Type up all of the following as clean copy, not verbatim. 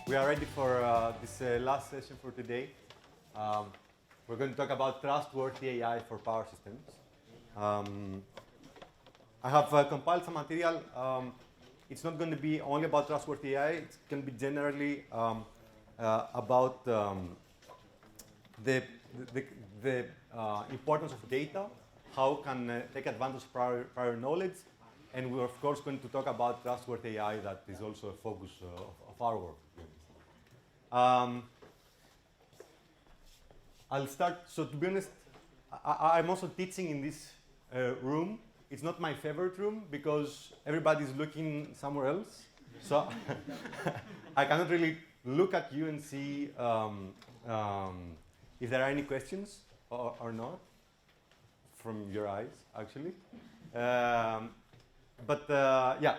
We are ready for this last session for today. We're going to talk about trustworthy AI for power systems. I have compiled some material. It's not going to be only about trustworthy AI. It's going to be generally about the importance of data, how can take advantage of prior knowledge, and we're of course going to talk about trustworthy AI that is also a focus of our work. I'll start. So to be honest, I'm also teaching in this room. It's not my favorite room because everybody's looking somewhere else. So I cannot really look at you and see if there are any questions or not from your eyes, actually. Yeah,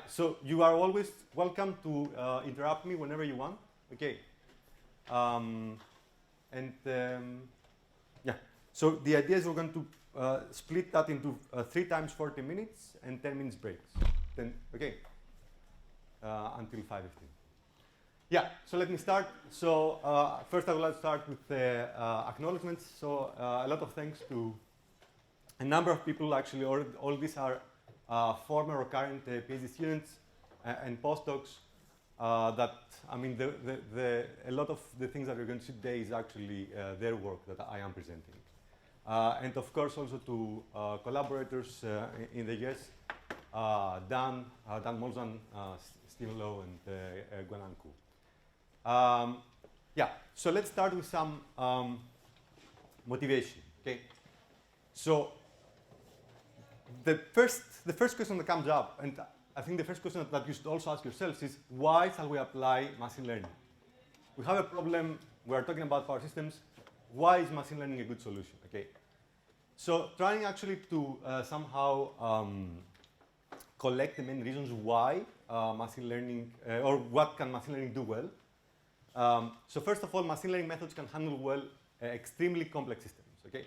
so you are always welcome to interrupt me whenever you want. Okay. Yeah, so the idea is we're going to split that into 3 times 40 minutes and 10 minutes breaks. Then, okay, until 5:15. Yeah, so let me start. So first I would like to start with the acknowledgements. So a lot of thanks to a number of people, actually. All these are former or current PhD students and postdocs. That, I mean, a lot of the things that we're going to see today is actually their work that I am presenting. And of course also to collaborators in the US, Dan Molzan, Stephen Lowe, and Gwenan Koo. Yeah, so let's start with some motivation, okay? So the first question that comes up, and I think the first question that you should also ask yourselves is, why shall we apply machine learning? We have a problem, we are talking about power systems, why is machine learning a good solution, okay? So trying actually to somehow collect the main reasons why machine learning, or what can machine learning do well. So first of all, machine learning methods can handle well extremely complex systems, okay?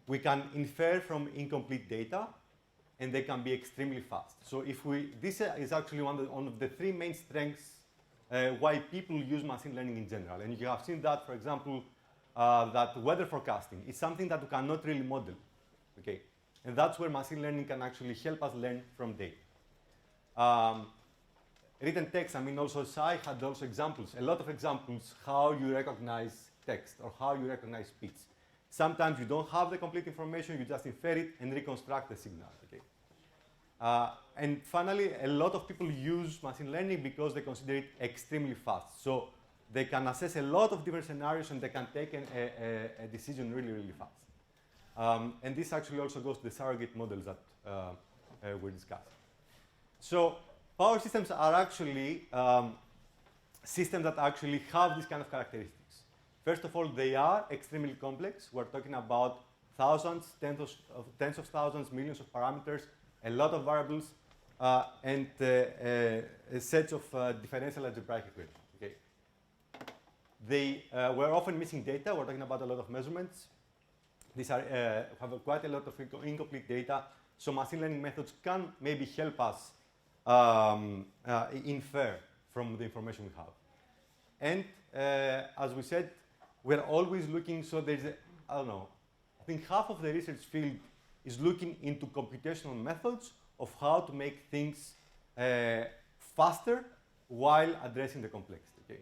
We can infer from incomplete data, and they can be extremely fast. So this is actually one of the 3 main strengths why people use machine learning in general. And you have seen that, for example, that weather forecasting is something that we cannot really model, okay? And that's where machine learning can actually help us learn from data. Written text, I mean, also Sai had also examples, a lot of examples, how you recognize text or how you recognize speech. Sometimes you don't have the complete information, you just infer it and reconstruct the signal, okay? And finally, a lot of people use machine learning because they consider it extremely fast. So they can assess a lot of different scenarios and they can take a decision really, really fast. And this actually also goes to the surrogate models that we're discussing. So power systems are actually systems that actually have these kind of characteristics. First of all, they are extremely complex. We're talking about thousands, tens of thousands, millions of parameters, a lot of variables, and sets of differential algebraic equations. Okay. They were often missing data. We're talking about a lot of measurements. These are have quite a lot of incomplete data. So machine learning methods can maybe help us infer from the information we have. And as we said, we're always looking. So there's, I don't know, I think half of the research field is looking into computational methods of how to make things faster while addressing the complexity. Okay?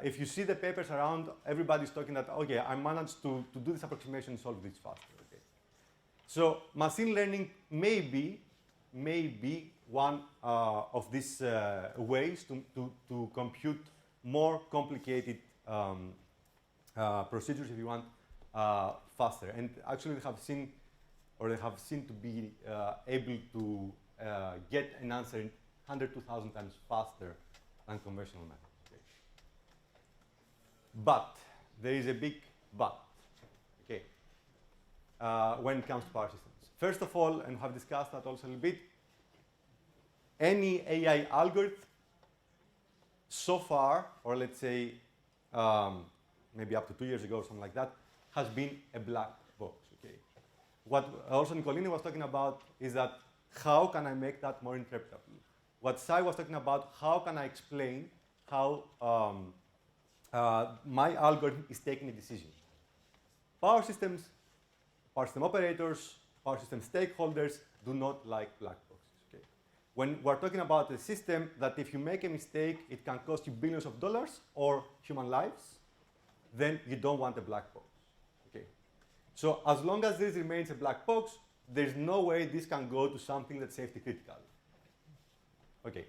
If you see the papers around, everybody's talking that, okay, I managed to do this approximation and solve this faster. Okay? So machine learning may be one of these ways to compute more complicated procedures, if you want, faster. And actually they have seen to be able to get an answer 102,000 times faster than conventional methods. Okay. But there is a big but, okay, when it comes to power systems. First of all, and we have discussed that also a little bit, any AI algorithm so far, or let's say maybe up to 2 years ago, something like that, has been a black box. Okay. What also Nicolini was talking about is that how can I make that more interpretable? What Sai was talking about, how can I explain how my algorithm is taking a decision. Power systems, power system operators, power system stakeholders do not like black boxes. Okay? When we're talking about a system that if you make a mistake, it can cost you billions of dollars or human lives, then you don't want a black box. Okay? So as long as this remains a black box, there's no way this can go to something that's safety critical. Okay.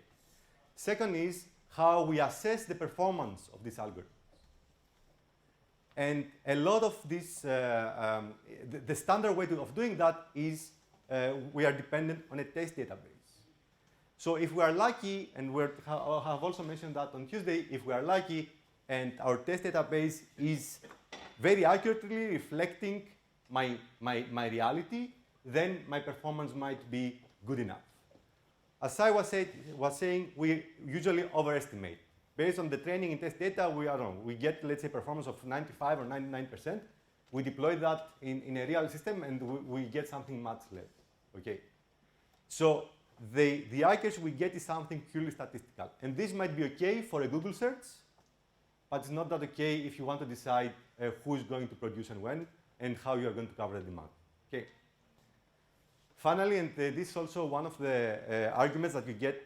Second is how we assess the performance of this algorithm. And a lot of this, the standard way of doing that is we are dependent on a test database. So if we are lucky, and we have also mentioned that on Tuesday, if we are lucky and our test database is very accurately reflecting my reality, then my performance might be good enough. As I was saying, we usually overestimate. Based on the training and test data, we are wrong. We get, let's say, performance of 95 or 99%. We deploy that in a real system, and we get something much less. Okay. So the accuracy we get is something purely statistical. And this might be okay for a Google search, but it's not that okay if you want to decide who is going to produce and when, and how you are going to cover the demand. Okay. Finally, and this is also one of the arguments that you get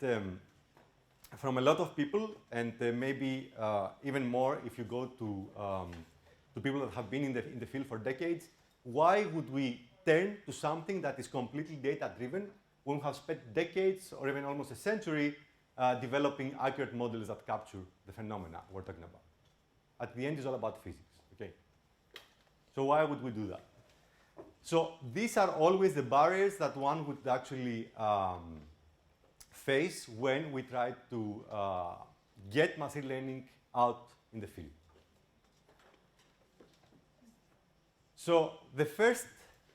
from a lot of people, and maybe even more if you go to people that have been in the field for decades. Why would we turn to something that is completely data-driven when we have spent decades or even almost a century developing accurate models that capture the phenomena we're talking about? At the end, it's all about physics. Okay. So why would we do that? So these are always the barriers that one would actually face when we try to get machine learning out in the field. So the first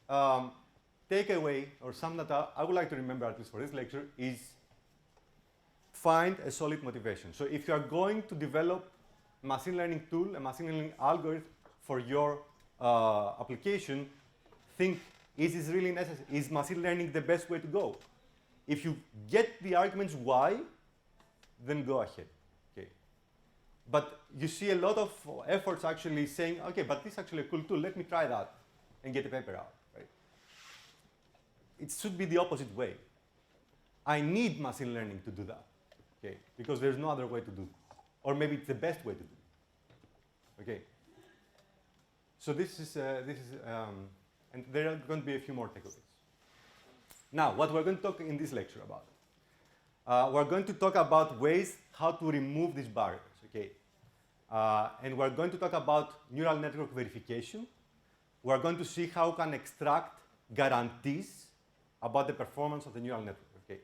takeaway, or something that I would like to remember at least for this lecture, is find a solid motivation. So if you are going to develop a machine learning tool, a machine learning algorithm for your application, think, is this really necessary? Is machine learning the best way to go? If you get the arguments why, then go ahead. Okay. But you see a lot of efforts actually saying, okay, but this is actually a cool tool. Let me try that and get a paper out. Right? It should be the opposite way. I need machine learning to do that. Okay, because there's no other way to do it. Or maybe it's the best way to do it. Okay. So this is and there are going to be a few more takeaways. Now, what we're going to talk in this lecture about, we're going to talk about ways how to remove these barriers, okay? And we're going to talk about neural network verification. We're going to see how we can extract guarantees about the performance of the neural network, okay?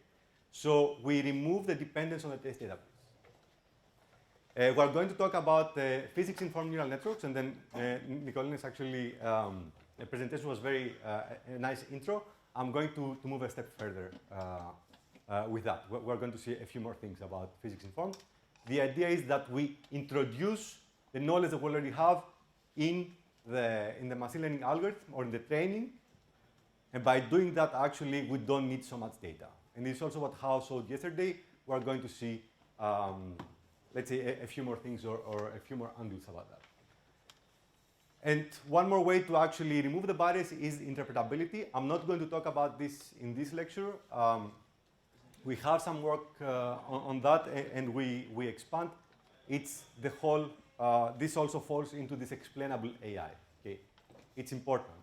So we remove the dependence on the test database. We're going to talk about physics-informed neural networks, and then Nicolina's actually, the presentation was very a nice intro. I'm going to move a step further with that. We're going to see a few more things about physics-informed. The idea is that we introduce the knowledge that we already have in the machine learning algorithm or in the training, and by doing that, actually, we don't need so much data. And this is also what Hao showed yesterday. We're going to see, let's say, a few more things or a few more angles about that. And one more way to actually remove the bias is interpretability. I'm not going to talk about this in this lecture. We have some work on that, and we expand. It's the whole, this also falls into this explainable AI. Okay? It's important.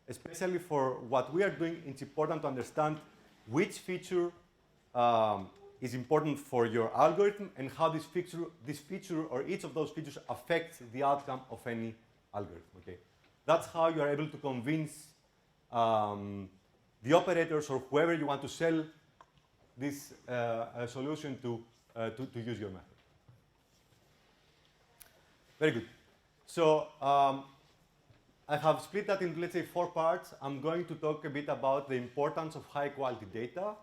Especially for what we are doing, it's important to understand which feature is important for your algorithm and how this feature or each of those features affects the outcome of any algorithm. Okay, that's how you are able to convince the operators or whoever you want to sell this solution to use your method. Very good. So I have split that into, let's say, 4 parts. I'm going to talk a bit about the importance of high-quality data.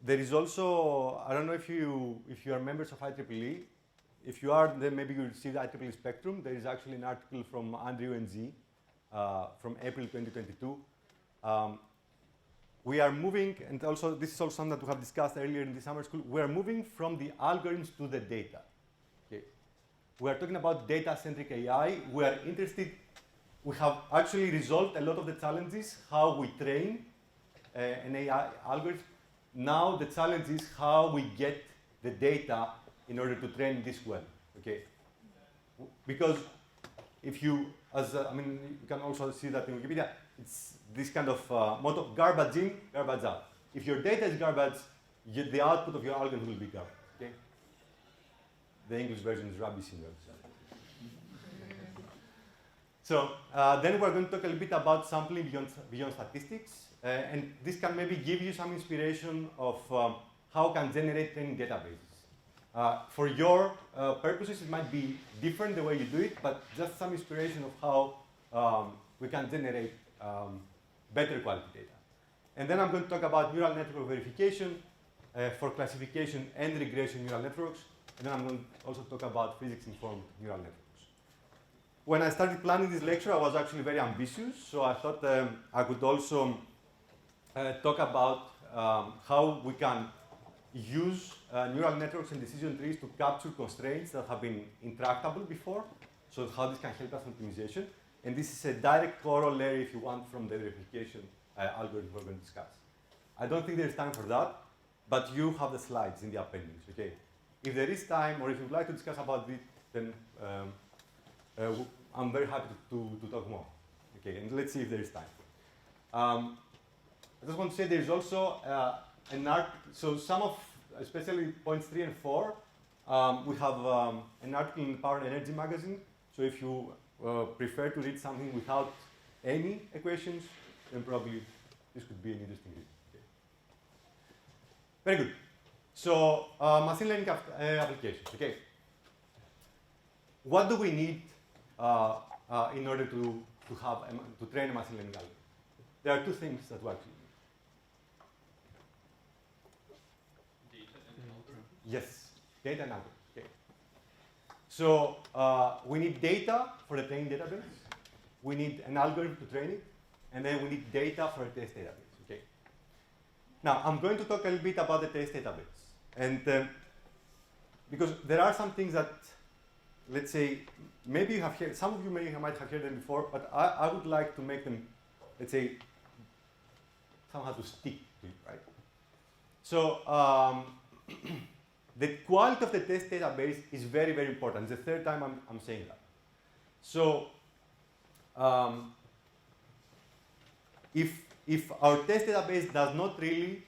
There is also, I don't know if you are members of IEEE. If you are, then maybe you see the IEEE Spectrum. There is actually an article from Andrew and Z from April 2022. we are moving, and also this is also something that we have discussed earlier in the summer school, we are moving from the algorithms to the data. Okay. We are talking about data-centric AI. We are interested, we have actually resolved a lot of the challenges, how we train an AI algorithm. Now the challenge is how we get the data in order to train this well, okay? Because if you, you can also see that in Wikipedia, it's this kind of motto, garbage in, garbage out. If your data is garbage, the output of your algorithm will be garbage, okay? The English version is rubbish in yours. So then we're going to talk a little bit about sampling beyond statistics. And this can maybe give you some inspiration of how can generate training databases. For your purposes, it might be different the way you do it, but just some inspiration of how we can generate better quality data. And then I'm going to talk about neural network verification for classification and regression neural networks. And then I'm going to also talk about physics-informed neural networks. When I started planning this lecture, I was actually very ambitious, so I thought I could also talk about how we can use neural networks and decision trees to capture constraints that have been intractable before, so how this can help us in optimization. And this is a direct corollary, if you want, from the verification algorithm we're going to discuss. I don't think there's time for that, but you have the slides in the appendix, okay? If there is time, or if you'd like to discuss about it, then I'm very happy to talk more. Okay, and let's see if there is time. I just want to say there's also an article, so some of, especially points 3 and 4, we have an article in Power and Energy magazine. So if you prefer to read something without any equations, then probably this could be an interesting read. Okay. Very good. So machine learning applications. Okay. What do we need in order to train a machine learning algorithm? There are two things that we actually need. Data and algorithm? Yes, data and algorithm. Okay. So we need data for the training database. We need an algorithm to train it, and then we need data for a test database. Okay. Now I'm going to talk a little bit about the test database, and because there are some things that, let's say, maybe you have heard, some of you might have heard them before, but I would like to make them, let's say, somehow to stick to it, right? So the quality of the test database is very, very important. It's the third time I'm saying that. So if our test database does not really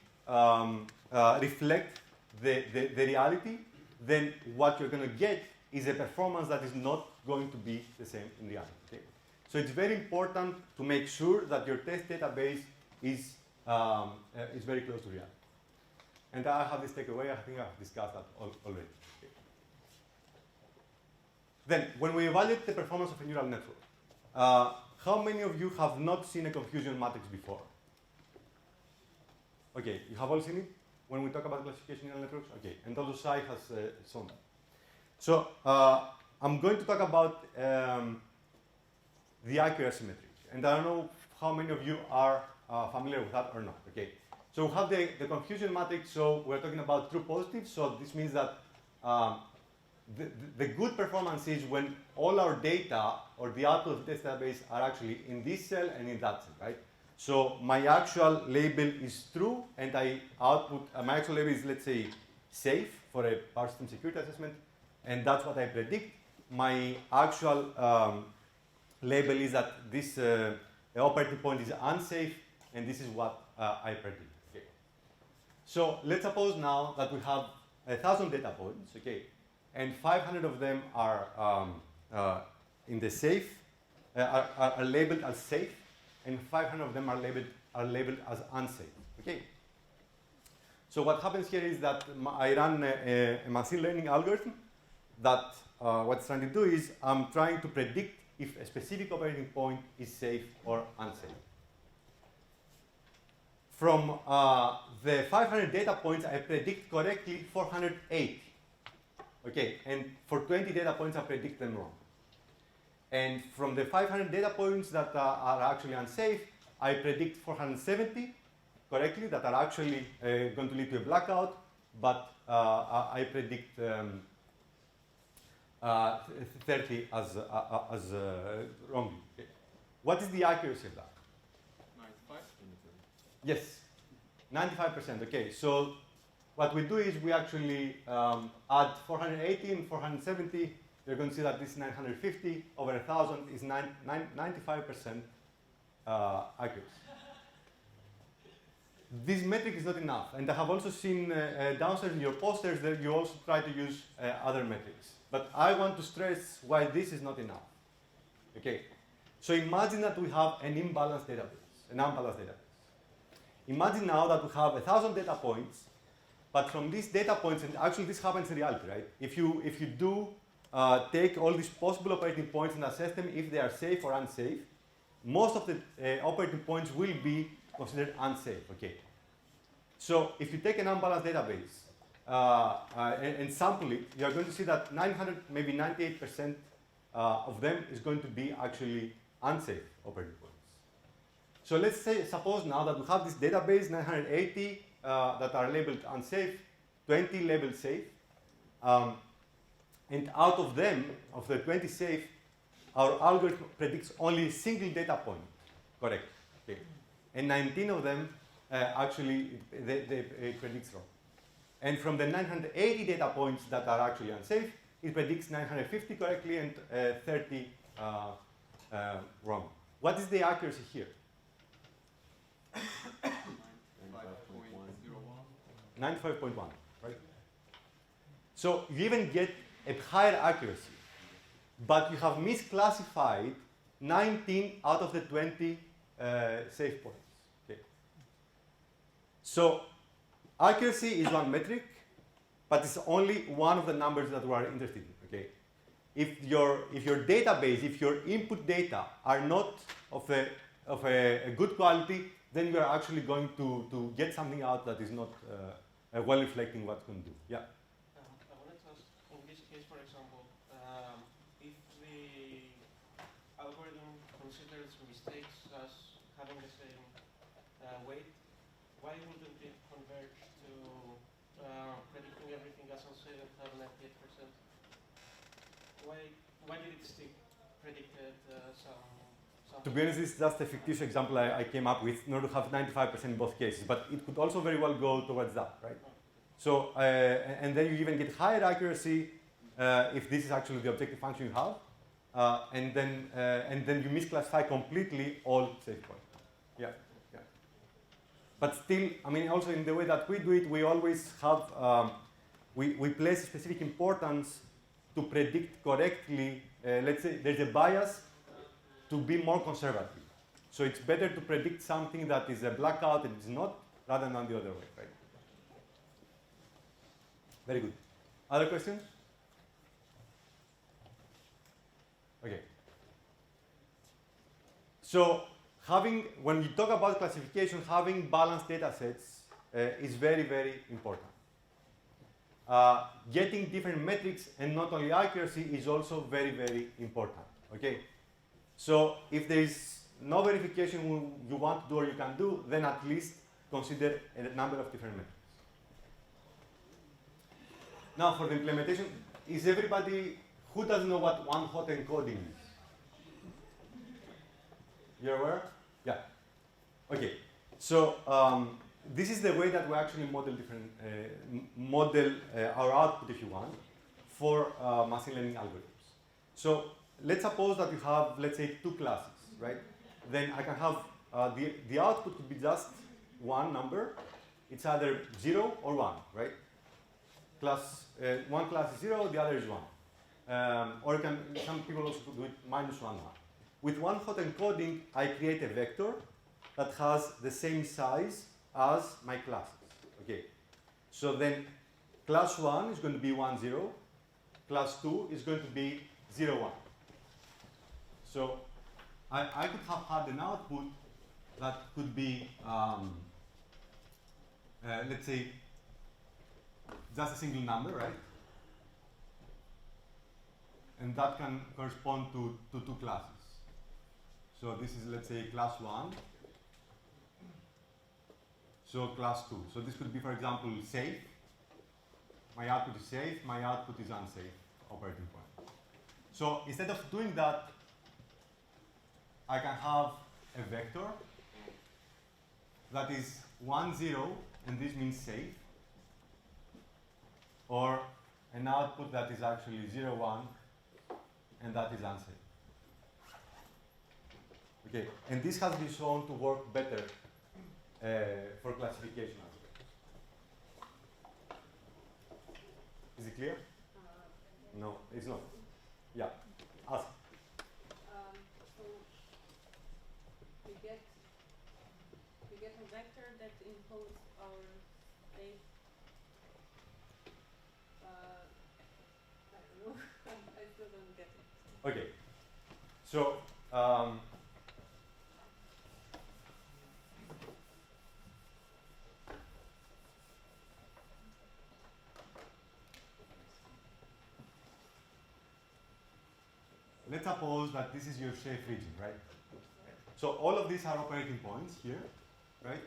reflect the reality, then what you're going to get is a performance that is not going to be the same in reality. Okay? So it's very important to make sure that your test database is very close to reality. And I have this takeaway. I think I've discussed that already. Okay. Then, when we evaluate the performance of a neural network, how many of you have not seen a confusion matrix before? Okay, you have all seen it when we talk about classification neural networks? Okay, and also Sai has shown that. So I'm going to talk about the accuracy metric. And I don't know how many of you are familiar with that or not. Okay. So we have the confusion matrix. So we're talking about true positives. So this means that the good performance is when all our data or the output of the test database are actually in this cell and in that cell, right? So my actual label is true, and I output, my actual label is, let's say, safe for a power system security assessment, and that's what I predict. My actual label is that this operating point is unsafe, and this is what I predict. Okay. So let's suppose now that we have 1,000 data points, okay, and 500 of them are in the safe, are labeled as safe, and 500 of them are labeled as unsafe. Okay. So what happens here is that I run a machine learning algorithm that what it's trying to do is I'm trying to predict if a specific operating point is safe or unsafe. From the 500 data points, I predict correctly 408. Okay, and for 20 data points, I predict them wrong. And from the 500 data points that are actually unsafe, I predict 470. correctly that are actually going to lead to a blackout, but I predict 30 as wrongly. Okay. What is the accuracy of that? 95? Yes, 95%. Okay, so what we do is we actually add 480 and 470. You're going to see that this 950 over 1,000 is 95% accuracy. This metric is not enough, and I have also seen downstairs in your posters that you also try to use other metrics. But I want to stress why this is not enough. Okay, so imagine that we have an imbalanced database, an unbalanced database. Imagine now that we have 1,000 data points, but from these data points, and actually this happens in reality, right? If you do take all these possible operating points and assess them if they are safe or unsafe, most of the operating points will be considered unsafe. Okay. So if you take an unbalanced database and sample it, you are going to see that 900, maybe 98% of them is going to be actually unsafe operating points. So let's say, suppose now that we have this database, 980 that are labeled unsafe, 20 labeled safe, and out of them, of the 20 safe, our algorithm predicts only a single data point correct. Okay. And 19 of them actually it predicts wrong. And from the 980 data points that are actually unsafe, it predicts 950 correctly and 30 wrong. What is the accuracy here? 95.1, right? So you even get a higher accuracy, but you have misclassified 19 out of the 20 safe points. Okay. So accuracy is one metric, but it's only one of the numbers that we are interested in. Okay. If your database, if your input data are not of a good quality, then you are actually going to get something out that is not well reflecting what it's going to do. Yeah. I wanted to ask, in this case, for example, if the algorithm considers mistakes as having the same weight, why wouldn't it converge to predicting everything as unsafe and have 98%? Why did it still predicted some? To be honest, this is just a fictitious example I came up with in order to have 95% in both cases, but it could also very well go towards that, right? So, and then you even get higher accuracy if this is actually the objective function you have, and then you misclassify completely all safe points. Yeah, yeah. But still, I mean, also in the way that we do it, we always have we place specific importance to predict correctly. Let's say there's a bias to be more conservative. So it's better to predict something that is a blackout and it's not, rather than the other way, right? Very good. Other questions? Okay. So when you talk about classification, having balanced data sets is very, very important. Getting different metrics and not only accuracy is also very, very important, okay? So if there is no verification you want to do or you can do, then at least consider a number of different metrics. Now for the implementation, is everybody, who doesn't know what one-hot encoding is? You're aware? Yeah. Okay. So this is the way that we actually model different, our output, if you want, for machine learning algorithms. So let's suppose that you have, let's say, two classes, right? Then I can have, the output could be just one number. It's either 0 or 1, right? One class is 0, the other is 1. Or some people also do it -1, 1. With one-hot encoding, I create a vector that has the same size as my classes, okay? So then class 1 is going to be 1, 0. Class 2 is going to be 0, 1. So I could have had an output that could be, let's say, just a single number, right? And that can correspond to two classes. So this is, let's say, class 1. So class 2. So this could be, for example, safe. My output is safe, my output is unsafe operating point. So instead of doing that, I can have a vector that is 1, 0, and this means safe, or an output that is actually 0, 1, and that is unsafe. Okay, and this has been shown to work better for classification as well. Is it clear? No, it's not. Yeah, ask. So we get a vector that encodes our state. I don't know. I still don't get it. Okay, so let's suppose that this is your safe region, right? So all of these are operating points here, right?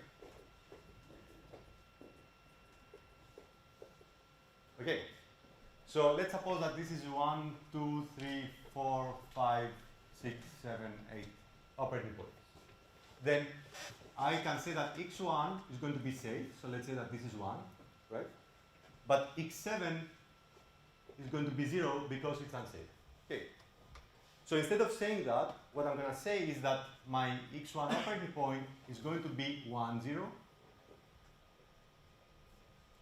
Okay, so let's suppose that this is 1, 2, 3, 4, 5, 6, 7, 8 operating points. Then I can say that x1 is going to be safe, so let's say that this is 1, right? But x7 is going to be 0 because it's unsafe. Okay. So instead of saying that, what I'm going to say is that my x1 operating point is going to be 1, 0.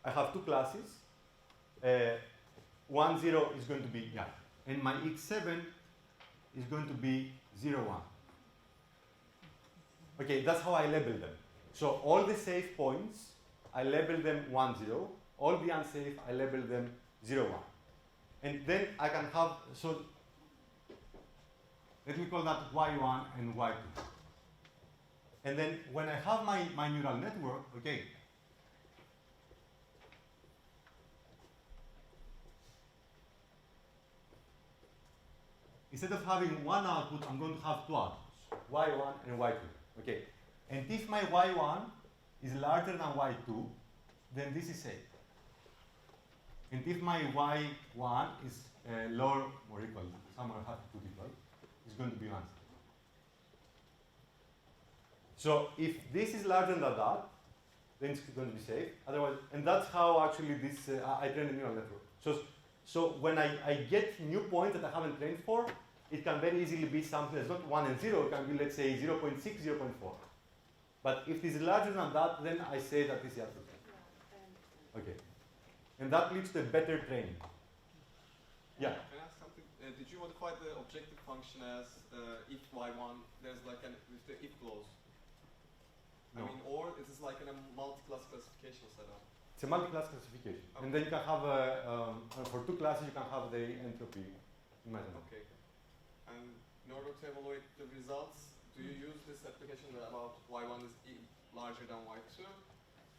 I have two classes. 1, 0 is going to be, yeah. And my x7 is going to be 0, 1. Okay, that's how I label them. So all the safe points, I label them 1, 0. All the unsafe, I label them 0, 1. And then I can have, so let me call that y1 and y2. And then when I have my neural network, okay, instead of having one output, I'm going to have two outputs, y1 and y2. Okay, and if my y1 is larger than y2, then this is safe. And if my y1 is lower or equal, somewhere I have to put equal, it's going to be unsafe. So if this is larger than that, then it's going to be safe. Otherwise, and that's how actually this I train the neural network. So when I get new points that I haven't trained for, it can very easily be something that's not 1 and 0. It can be, let's say, 0.6, 0.4. But if it is larger than that, then I say that this is absolute. Okay. And that leads to a better training. Yeah? Can I ask something? Did you modify the objective function as if y1, there's like an, with the if clause? No. I mean, or is this like in a multi-class classification setup? It's a multi-class classification. Okay. And then you can have, for two classes, you can have the entropy measurement. Okay. And in order to evaluate the results, do you use this application about y1 is larger than y2?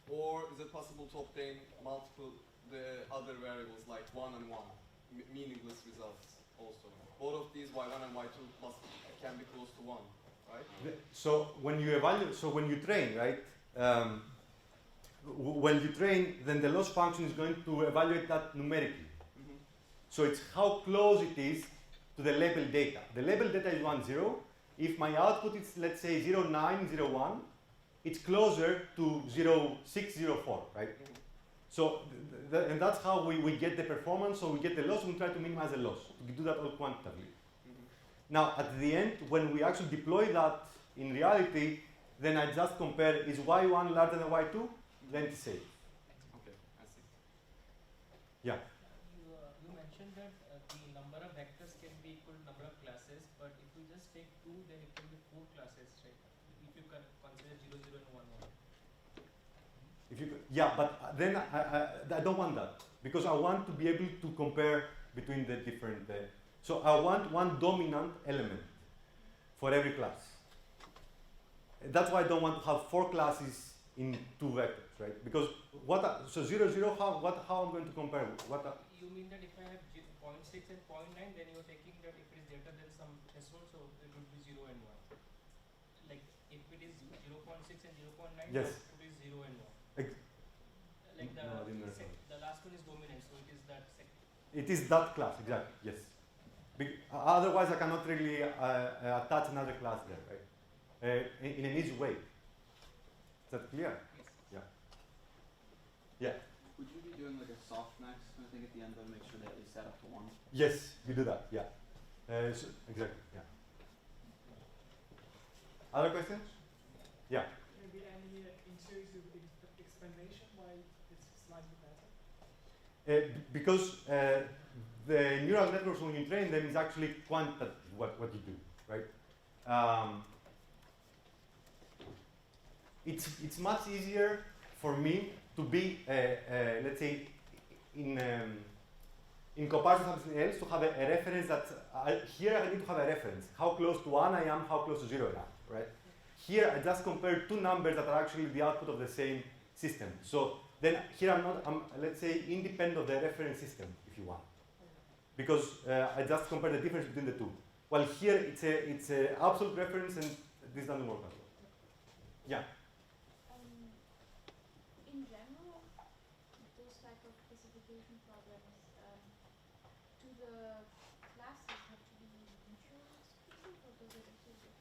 Or is it possible to obtain multiple, the other variables like 1 and 1, meaningless results also? Both of these y1 and y2 can be close to 1, right? So when you evaluate, so when you train, right? When you train, then the loss function is going to evaluate that numerically. Mm-hmm. So it's how close it is to the label data. The label data is 1, 0. If my output is, let's say, 0, 9, 0, 1, it's closer to 0, 6, 0, 4, right? Mm-hmm. So, and that's how we get the performance. So we get the loss, and we try to minimize the loss. We do that all quantitatively. Mm-hmm. Now, at the end, when we actually deploy that in reality, then I just compare, is y1 larger than y2? Then it's safe. Okay, I see. Yeah. You mentioned that the number of vectors can be equal to number of classes, but if we just take 2, then it can be 4 classes, right? If you can consider 0, 0 and 1, 1. If you, yeah, but then I don't want that, because I want to be able to compare between the different. So I want one dominant element for every class. That's why I don't want to have 4 classes in 2 vectors, right? Because so 0, 0, how I'm going to compare? You mean that if I have 0.6 and 0.9, then you're taking that if it is greater than some threshold, so it would be 0 and 1. Like if it is 0.6 and 0.9, Yes. it is 0 0 and 1. Ex- Like No, I didn't understand. the last one is dominant, so it is that It is that class, exactly, yes. Otherwise, I cannot really attach another class there, right? In an easy way. Is that clear? Yes. Yeah. Would you be doing like a softmax kind of thing at the end to make sure they at least add up to 1? Yes, we do that, yeah. Exactly, yeah. Other questions? Yeah. Maybe any intuitive explanation why it's slightly better? Because the neural networks, when you train them, is actually quantitative what you do, right? It's much easier for me to be, let's say, in comparison to something else, to have a reference that, here I need to have a reference. How close to 1 I am, how close to 0 I am, right? Here I just compare two numbers that are actually the output of the same system. So then here I'm let's say, independent of the reference system, if you want. Because I just compare the difference between the two. While here it's a absolute reference and this doesn't work as well. Yeah? In general, those type of classification problems, do the classes have to be mutually exclusive, or does it also that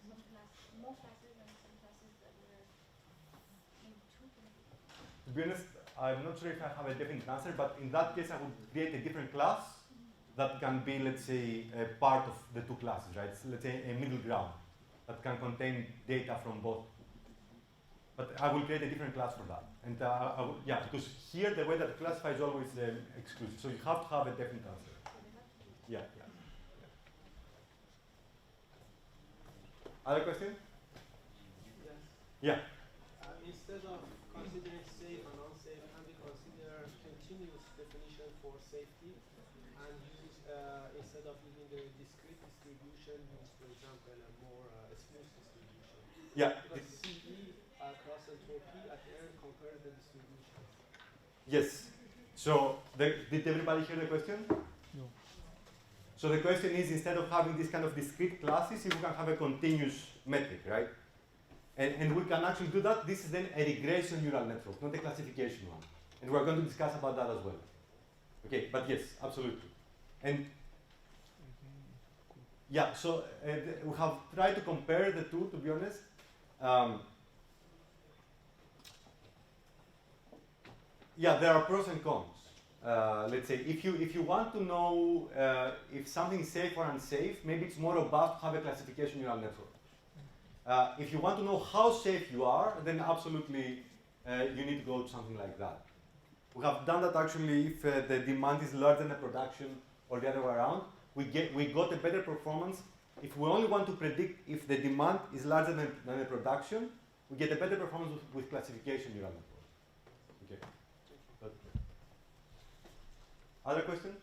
you can have some more classes and some classes that were maybe too confusing? To be honest, I'm not sure if I have a definite answer, but in that case I would create a different class that can be, let's say, a part of the two classes, right? So let's say a middle ground that can contain data from both. But I will create a different class for that. And yeah, because here the way that classify is always exclusive. So you have to have a definite answer. Yeah. Other question? Yes. Yeah. Instead of considering safe and unsafe, can we consider continuous definition for safety and use, instead of using the discrete distribution, use, for example, a more smooth distribution? Yeah. Because CE, cross entropy, at the end compares the distribution. Yes. So did everybody hear the question? No. So the question is, instead of having this kind of discrete classes, if we can have a continuous metric, right? And we can actually do that. This is then a regression neural network, not a classification one. And we're going to discuss about that as well. Okay, but yes, absolutely. And yeah, so we have tried to compare the two, to be honest. Yeah, there are pros and cons. Let's say if you want to know if something is safe or unsafe, maybe it's more robust to have a classification neural network. If you want to know how safe you are, then absolutely you need to go to something like that. We have done that actually if the demand is larger than the production or the other way around. We got a better performance. If we only want to predict if the demand is larger than the production, we get a better performance with classification neural networks. Okay. But, other questions?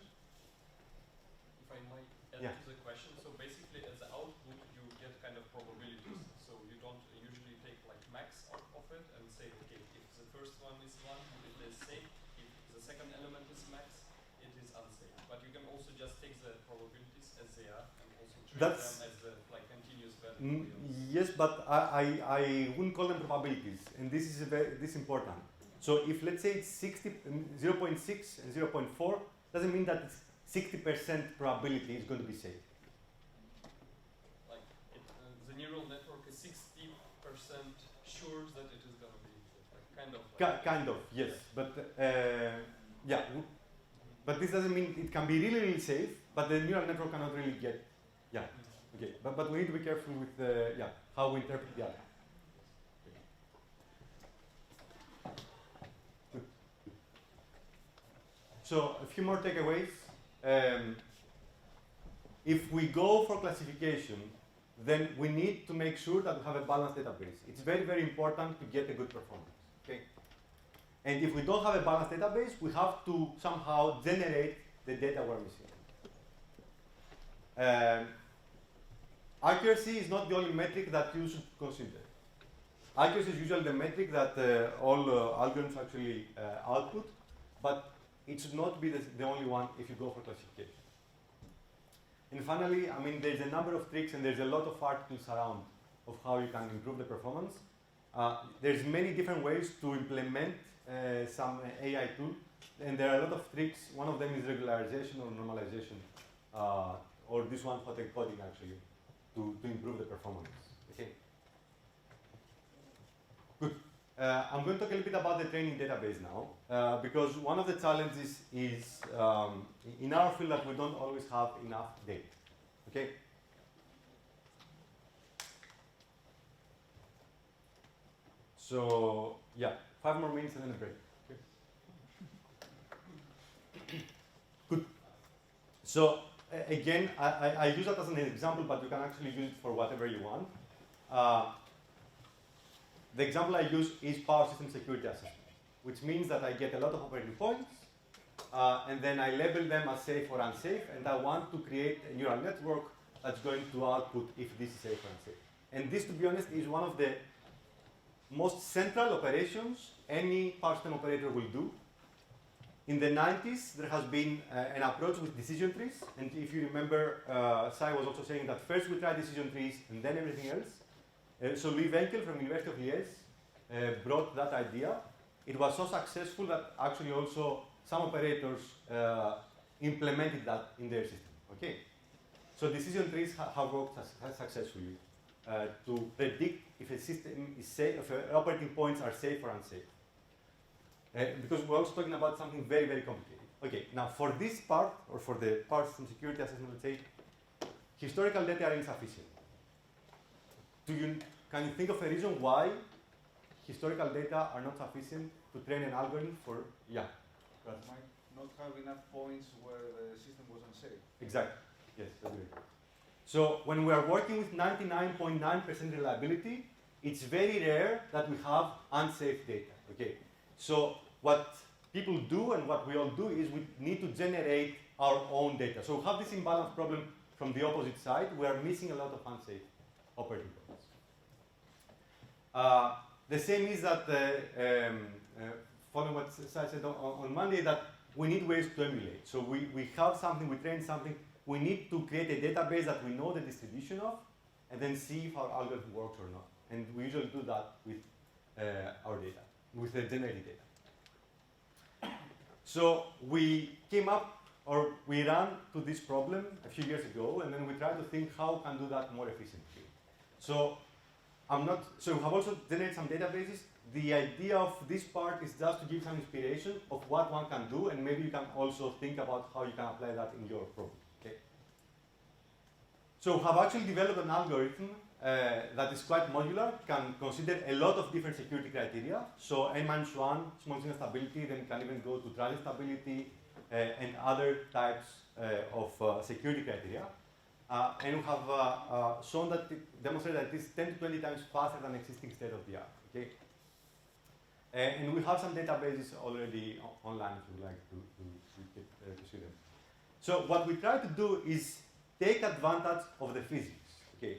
If I might add Yeah. to the question, so basically as the output you get kind of probabilities. So you don't usually take like max out of it and say, okay, if the first one is 1, it is safe. If the second element is max, it is unsafe. But you can also just take the probabilities as they are and also treat them as the like continuous value. Yes, but I wouldn't call them probabilities, and this is important. So if let's say it's 0.6 and 0.4, doesn't mean that it's 60% probability is going to be safe. Like the neural network is 60% sure that it is going to be like kind of. Like Kind of, yes, but yeah, but this doesn't mean it can be really, really safe. But the neural network cannot really get, yeah, okay. But we need to be careful with how we interpret the other. So a few more takeaways. If we go for classification, then we need to make sure that we have a balanced database. It's very, very important to get a good performance. Okay? And if we don't have a balanced database, we have to somehow generate the data we're missing. Accuracy is not the only metric that you should consider. Accuracy is usually the metric that all algorithms actually output, but it should not be the only one if you go for classification. And finally, I mean, there's a number of tricks and there's a lot of articles around of how you can improve the performance. There's many different ways to implement some AI tool, and there are a lot of tricks. One of them is regularization or normalization, or this one for coding actually, to improve the performance. Okay. Good. I'm going to talk a little bit about the training database now, because one of the challenges is in our field that we don't always have enough data. Okay. So yeah, 5 more minutes and then a break. Okay. Good. So again, I use that as an example, but you can actually use it for whatever you want. The example I use is power system security assessment, which means that I get a lot of operating points, and then I label them as safe or unsafe, and I want to create a neural network that's going to output if this is safe or unsafe. And this, to be honest, is one of the most central operations any power system operator will do. In the 90s, there has been an approach with decision trees, and if you remember, Sai was also saying that first we try decision trees and then everything else. So Louis Wenkel from University of Liège brought that idea. It was so successful that actually also some operators implemented that in their system. Okay, so decision trees have worked successfully to predict if a system is safe, if operating points are safe or unsafe. Because we're also talking about something very, very complicated. Okay, now for this part, or for the power system security assessment, let's say, historical data are insufficient. Can you think of a reason why historical data are not sufficient to train an algorithm for, yeah? But might not have enough points where the system was unsafe. Exactly, yes, that's great. So when we are working with 99.9% reliability, it's very rare that we have unsafe data, okay? So what people do and what we all do is we need to generate our own data. So we have this imbalance problem from the opposite side. We are missing a lot of unsafe operating points. The same is that, following what Sai said on Monday, that we need ways to emulate. So we have something, we train something, we need to create a database that we know the distribution of, and then see if our algorithm works or not. And we usually do that with our data, with the generated data. So we came up, or we ran to this problem a few years ago, and then we tried to think how can do that more efficiently. So we have also generated some databases. The idea of this part is just to give some inspiration of what one can do, and maybe you can also think about how you can apply that in your problem. Okay. So we have actually developed an algorithm that is quite modular, can consider a lot of different security criteria. So n-1, small signal stability, then can even go to transit stability and other types of security criteria. And we have shown that, demonstrated that it is 10 to 20 times faster than existing state of the art. Okay? And we have some databases already online if you would like to see them. So what we try to do is take advantage of the physics. Okay?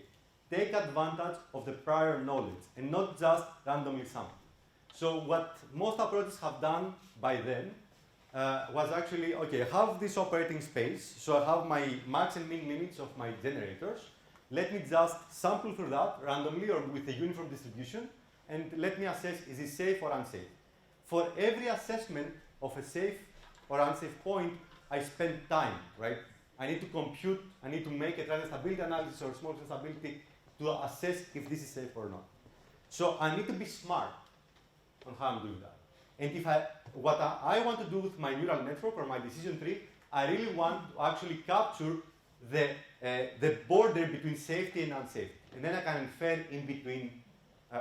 Take advantage of the prior knowledge and not just randomly sample. So what most approaches have done by then was actually, okay, I have this operating space, so I have my max and min limits of my generators. Let me just sample through that randomly or with a uniform distribution, and let me assess, is it safe or unsafe? For every assessment of a safe or unsafe point, I spend time, right? I need to compute, I need to make a transit stability analysis or small stability to assess if this is safe or not. So I need to be smart on how I'm doing that. And if what I want to do with my neural network or my decision tree, I really want to actually capture the border between safety and unsafety. And then I can infer in between,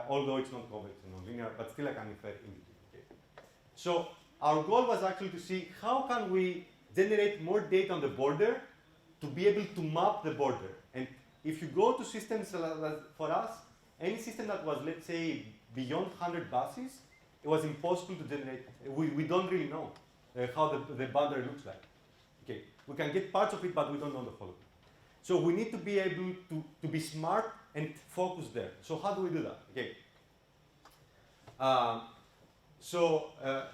although it's not convex and nonlinear, but still I can infer in between. Okay? So our goal was actually to see how can we generate more data on the border to be able to map the border. And if you go to systems for us, any system that was, let's say, beyond 100 buses, it was impossible to generate. We don't really know how the boundary looks like. Okay, we can get parts of it, but we don't know the whole of it. So we need to be able to be smart and focus there. So how do we do that? Okay.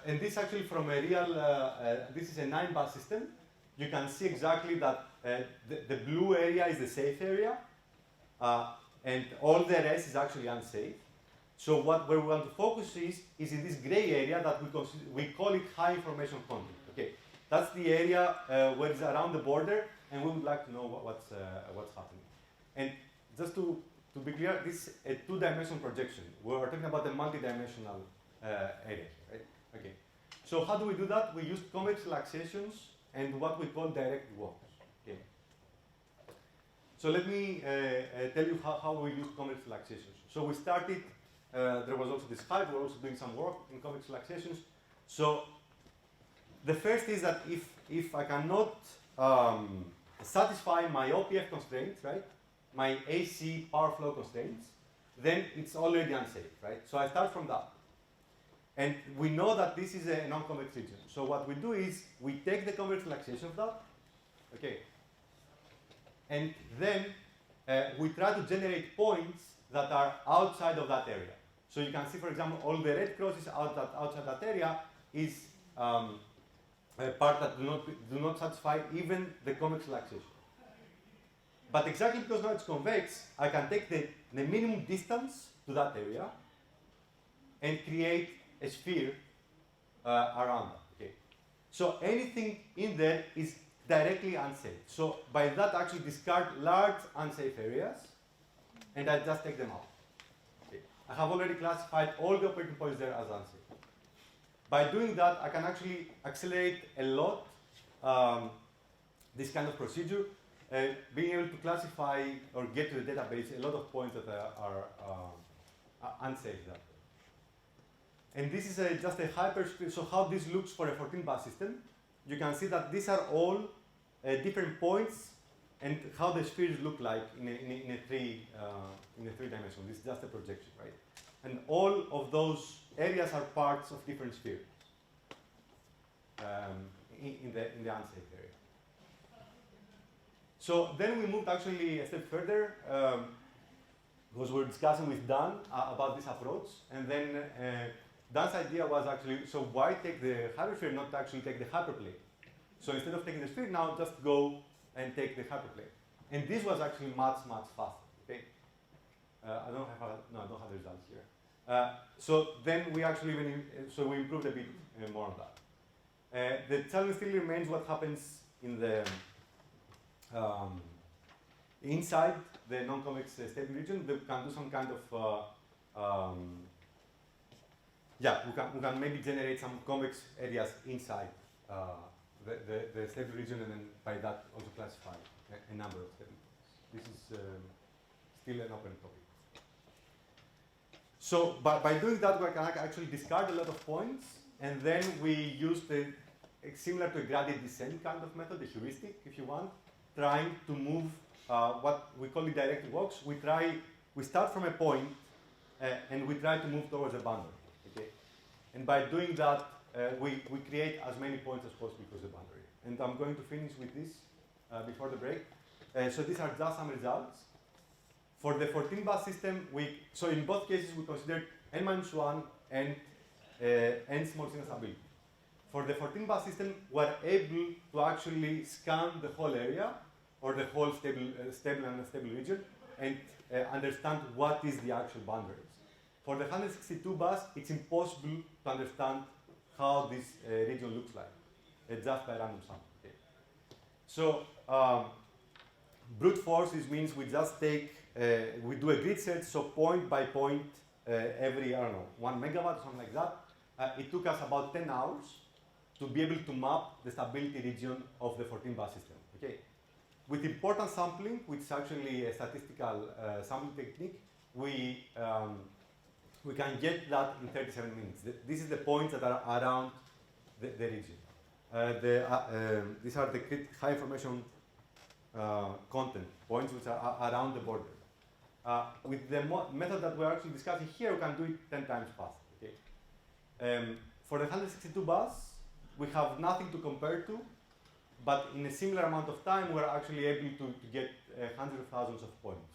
And this actually from a real, this is a 9-bus system. You can see exactly that the blue area is the safe area, and all the rest is actually unsafe. So where we want to focus is in this gray area that we call it high information content. Okay, that's the area where it's around the border, and we would like to know what's happening. And just to be clear, this is a two-dimensional projection. We're talking about a multi-dimensional area, right? Okay. So how do we do that? We use convex relaxations and what we call direct walks. Okay. So let me tell you how we use convex relaxations. So we started. There was also this hype. We're also doing some work in convex relaxations. So the first is that if I cannot satisfy my OPF constraints, right, my AC power flow constraints, then it's already unsafe, right? So I start from that. And we know that this is a non-convex region. So what we do is we take the convex relaxation of that, okay, and then we try to generate points that are outside of that area. So you can see, for example, all the red crosses outside that area is a part that do not satisfy even the convex relaxation. But exactly because now it's convex, I can take the minimum distance to that area and create a sphere around that. Okay. So anything in there is directly unsafe. So by that, I actually discard large unsafe areas, and I just take them out. Okay. I have already classified all the operating points there as unsafe. By doing that, I can actually accelerate a lot this kind of procedure, being able to classify or get to the database a lot of points that are unsafe there. And this is just a hypersphere. So how this looks for a 14-bus system, you can see that these are all different points and how the spheres look like in a three dimension. This is just a projection, right? And all of those areas are parts of different spheres in the unsafe area. So then we moved actually a step further because we were discussing with Dan about this approach, and then Dan's idea was actually, so why take the hypersphere, not actually take the hyperplane? So instead of taking the sphere, now just go and take the hyperplane. And this was actually much faster. Okay, I don't have the results here. So then we actually we improved a bit more on that. The challenge still remains what happens in the inside the non-convex stable region. We can do some kind of we can maybe generate some convex areas inside the stable region, and then by that also classify a number of stable points. This is still an open topic. So by doing that, we can actually discard a lot of points, and then we use similar to a gradient descent kind of method, a heuristic, if you want, trying to move what we call it direct walks. We start from a point and we try to move towards a boundary. Okay? And by doing that, we create as many points as possible across the boundary. And I'm going to finish with this before the break. So these are just some results. For the 14-bus system, so in both cases we considered n-1 and n small signal stability. For the 14-bus system, we're able to actually scan the whole area or the whole stable and unstable region and understand what is the actual boundaries. For the 162 bus, it's impossible to understand how this region looks like, just by random sample. Okay. So brute force means we just take, we do a grid search, so point by point, every, 1 megawatt or something like that. It took us about 10 hours to be able to map the stability region of the 14-bus system. Okay. With important sampling, which is actually a statistical sampling technique, we can get that in 37 minutes. This is the points that are around the region. These are the high information content points which are around the border. With the method that we're actually discussing here, we can do it 10 times faster. Okay? For the 162 bus, we have nothing to compare to, but in a similar amount of time, we're actually able to get hundreds of thousands of points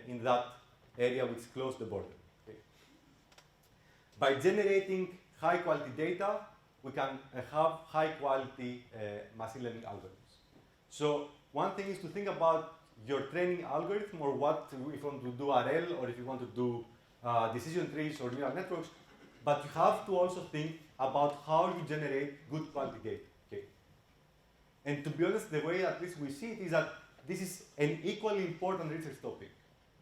in that area which close the border. Okay? By generating high quality data, we can have high quality machine learning algorithms. So one thing is to think about your training algorithm, or what if you want to do RL, or if you want to do decision trees or neural networks, but you have to also think about how you generate good quality data. Okay? And to be honest, the way at least we see it is that this is an equally important research topic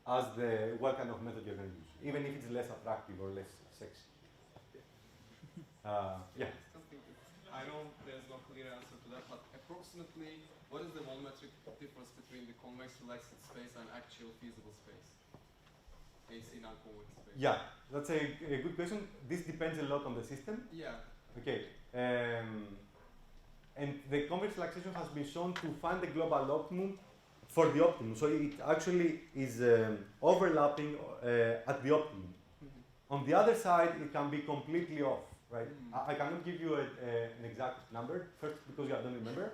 as the what kind of method you're going to use, even if it's less attractive or less sexy. Yeah. I know there's no clear answer to that, but approximately, what is the volumetric difference between the convex relaxed space and actual feasible space? AC non-convex space. Yeah, that's a good question. This depends a lot on the system. Yeah. Okay. And the convex relaxation has been shown to find the global optimum for the optimum. So it actually is overlapping at the optimum. On the other side, it can be completely off, right? I cannot give you an exact number, first because I don't remember,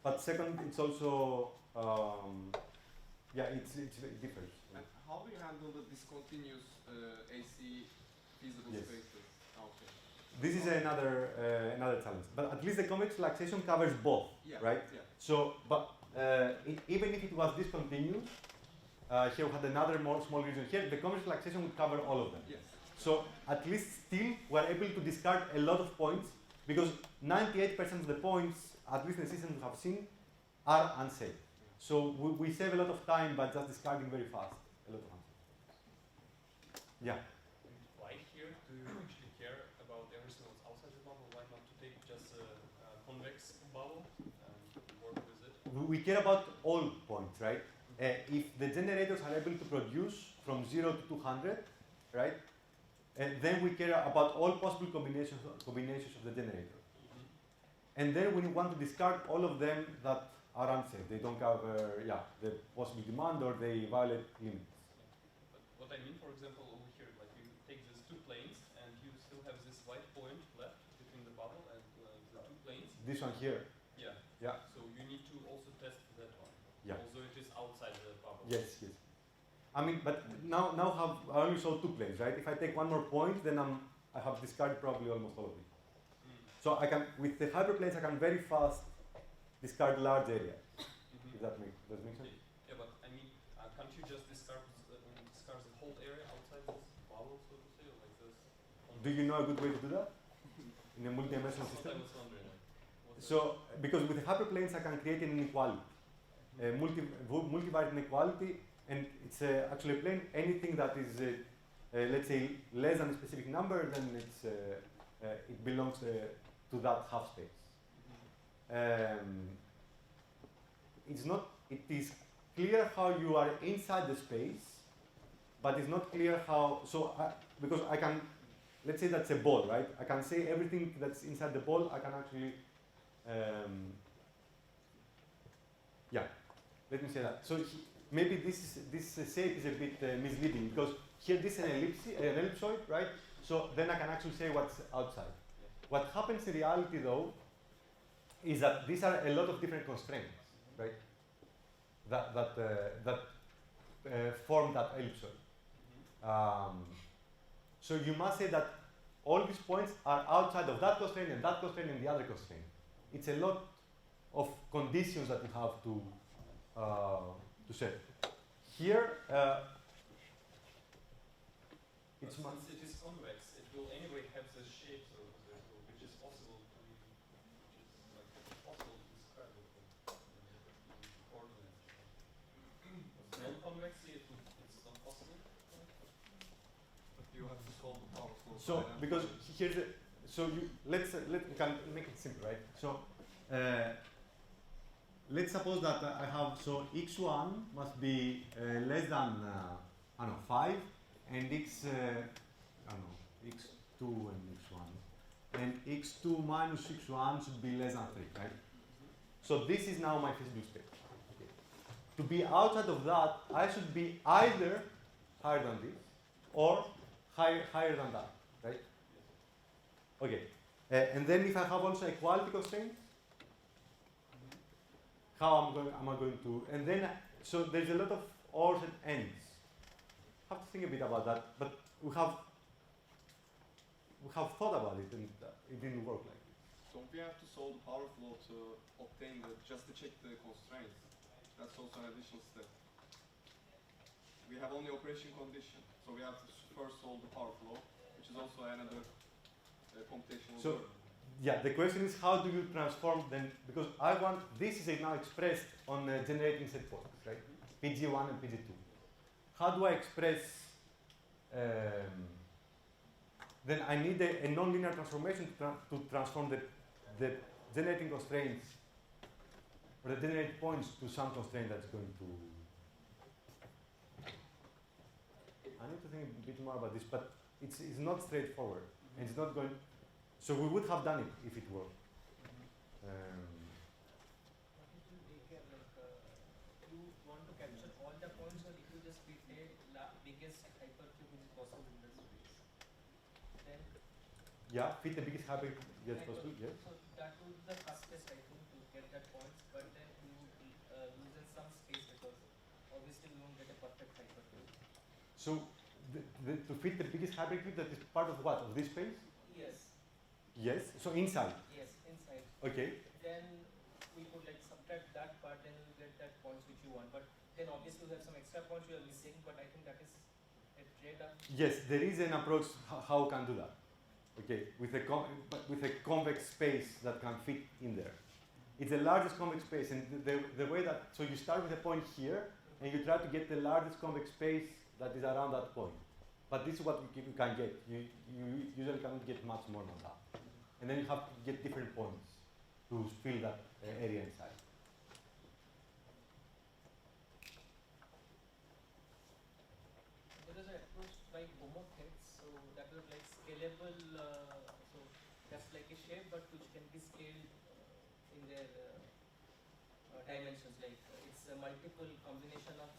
but second, it's also, yeah, it differs. And how do you handle the discontinuous AC feasible spaces? Okay. This is another challenge, but at least the convex relaxation covers both, right? Yeah. So, but even if it was discontinuous, here we had another small region here, the convex relaxation would cover all of them. Yes. So at least still we're able to discard a lot of points because 98% of the points, at least in the system we have seen, are unsafe. So we save a lot of time by just discarding very fast a lot of unsafe. Yeah. And why here do you actually care about everything that's outside the bubble? Why not to take just a convex bubble and work with it? We care about all points, right? If the generators are able to produce from 0 to 200, right? Then we care about all possible combinations of the generator. And then we want to discard all of them that are unsafe. They don't cover, the possible demand or they violate limits. But what I mean, for example, over here, like you take these two planes and you still have this white point left between the bubble and the two planes. This one here. Yeah. Yeah. So you need to also test that one. Yeah. Although it is outside the bubble. Yes, yes. I mean, but now I only saw 2 planes, right? If I take one more point, then I have discarded probably almost all of it. So I can, with the hyperplanes, I can very fast discard large areas. If that makes sense. Yeah, but I mean, can't you just discard the whole area outside this bubble, so to say, like this? Do you know a good way to do that in a multi-dimensional That's system? what I was wondering. So, because with the hyperplanes, I can create an inequality, a multivariate inequality, and it's actually a plane. Anything that is, let's say, less than a specific number, then it's it belongs to that half space. It's not. It is clear how you are inside the space, but it's not clear how. So, because I can, let's say that's a ball, right? I can say everything that's inside the ball. I can actually. Yeah, let me say that. So maybe this shape is a bit misleading because here this is an ellipsoid, right? So then I can actually say what's outside. What happens in reality, though, is that these are a lot of different constraints, right? That form that ellipsoid. So you must say that all these points are outside of that constraint and the other constraint. It's a lot of conditions that you have to set. Here, Since it is convex, it will anyway have the shape, so which is possible to describe it in coordinates. Non-convexly, it's not possible. But you have to solve the power flow. so because here's the, so you we can make it simple, right? So let's suppose that I have x1 must be less than I don't know 5, and x x2 and x1, and x2 minus x1 should be less than 3, right? So this is now my feasible space. Okay. To be outside of that, I should be either higher than this or higher than that, right? Okay. And then if I have also equality constraints, how am I going to? And then so there's a lot of ors and ends. Have to think a bit about that, but we have thought about it, and it didn't work like this. Don't we have to solve the power flow to obtain just to check the constraints? That's also an additional step. We have only operation condition, so we have to first solve the power flow, which is also another computational So, burden. yeah, the question is how do you transform them, because I want, this is now expressed on generating set points, right? PG1 and PG2. How do I express, then I need a nonlinear transformation to transform the generating constraints, or the generated points to some constraint that's going to, I need to think a bit more about this, but it's not straightforward, and it's not going, so we would have done it if it were. What it will take care, you want to capture all the points, or if you just fit a biggest hypercube which is possible in the space, then Yeah, fit the biggest hypercube that's possible, yes. so that would be the fastest, I think, to get that points, but then you lose in some space because obviously we won't get a perfect hypercube. So to fit the biggest hypercube, that is part of what? Of this space? Yes. Yes. So inside. Yes, inside. Okay. Then we could like subtract that part, then you get that points which you want. But then obviously you have some extra points you are missing, but I think that is a trade-off. Yes, there is an approach how we can do that. Okay, with a convex space that can fit in there. It's the largest convex space, and the way that, so you start with a point here, and you try to get the largest convex space that is around that point. But this is what you can get. You usually cannot get much more than that. And then you have to get different points to fill that area inside. There is an approach like homothetes, so that was like scalable, so that's like a shape but which can be scaled in their dimensions, like it's a multiple combination of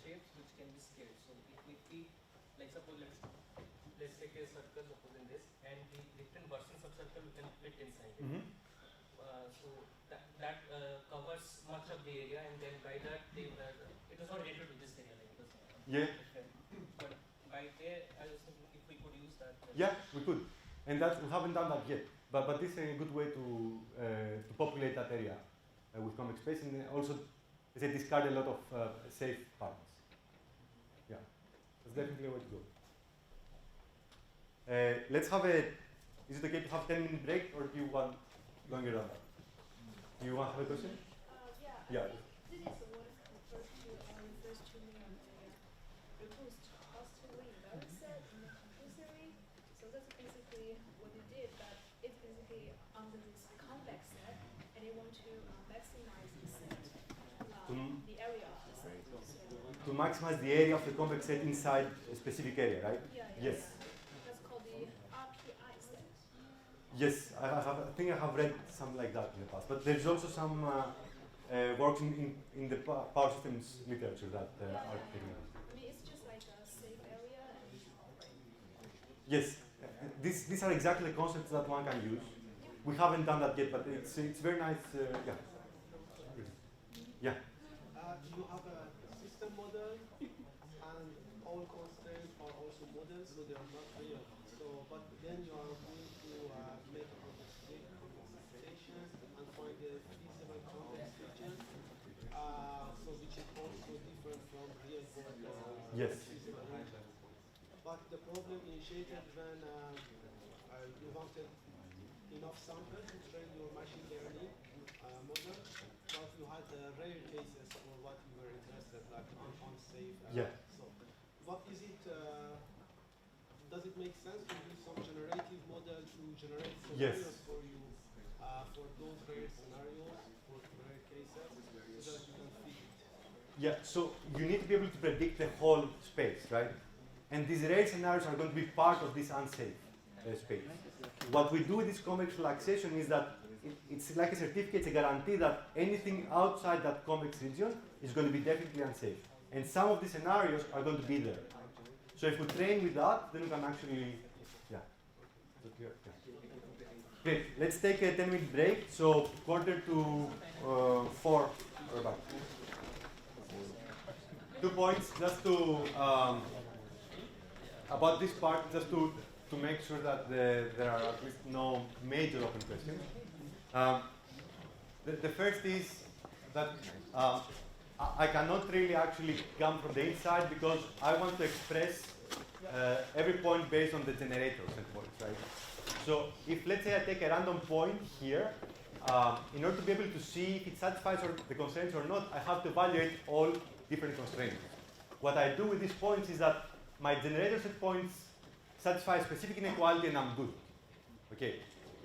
shapes which can be scaled. So it will be like, suppose let's take a circle, suppose in this, and the different versions of circle we can fit inside it. Mm-hmm. So that covers much of the area, and then by that it was not related to this area, like it was Yeah. but by there I was thinking if we could use that. Yeah, we could. And that we haven't done that yet. But this is a good way to populate that area with convex space, and also they discard a lot of safe parts. Yeah, that's definitely a way to go. Let's have a, is it okay to have 10-minute break, or do you want longer than that? Do you want to have a question? Yeah. Yeah. This is what refers to me on the proposed Trustworthy set in the computer theory. So that's basically what you did, but it's basically under this convex set, and you want to maximize the set, the area of the set. To maximize the area of the convex set inside a specific area, right? Yeah. Yes. That's called the RPI set. Yes, I think I have read something like that in the past. But there's also some works in the power systems literature that are taken out. I mean, it's just like a safe area. Yes, these are exactly the concepts that one can use. We haven't done that yet, but it's very nice. Yeah. Yeah. You have a system model, and all constraints are also models, so they are not real. So, but then you are going to make a computation and find a feasible convex region, so which is also different from real world Yes. feasible region. But the problem initiated when you wanted enough samples to train your machine learning model, but you had rare cases for what you were interested, like unsafe. Yeah. So, what is it? Does it make sense to use some generative model to generate Yes. scenarios for you for those rare scenarios, for rare cases, so that you can fit it? Yeah, so you need to be able to predict the whole space, right? And these rare scenarios are going to be part of this unsafe space. What we do with this convex relaxation is that it's like a certificate, it's a guarantee that anything outside that convex region is going to be definitely unsafe. And some of the scenarios are going to be there. So if we train with that, then we can actually, yeah. Great, let's take a 10-minute break. So 3:45, we're back. 2 points just to, about this part, just to make sure that there are at least no major open questions. The first is that I cannot really actually come from the inside because I want to express every point based on the generator set points, right? So if, let's say, I take a random point here, in order to be able to see if it satisfies the constraints or not, I have to evaluate all different constraints. What I do with these points is that my generator set points satisfy specific inequality and I'm good. Okay.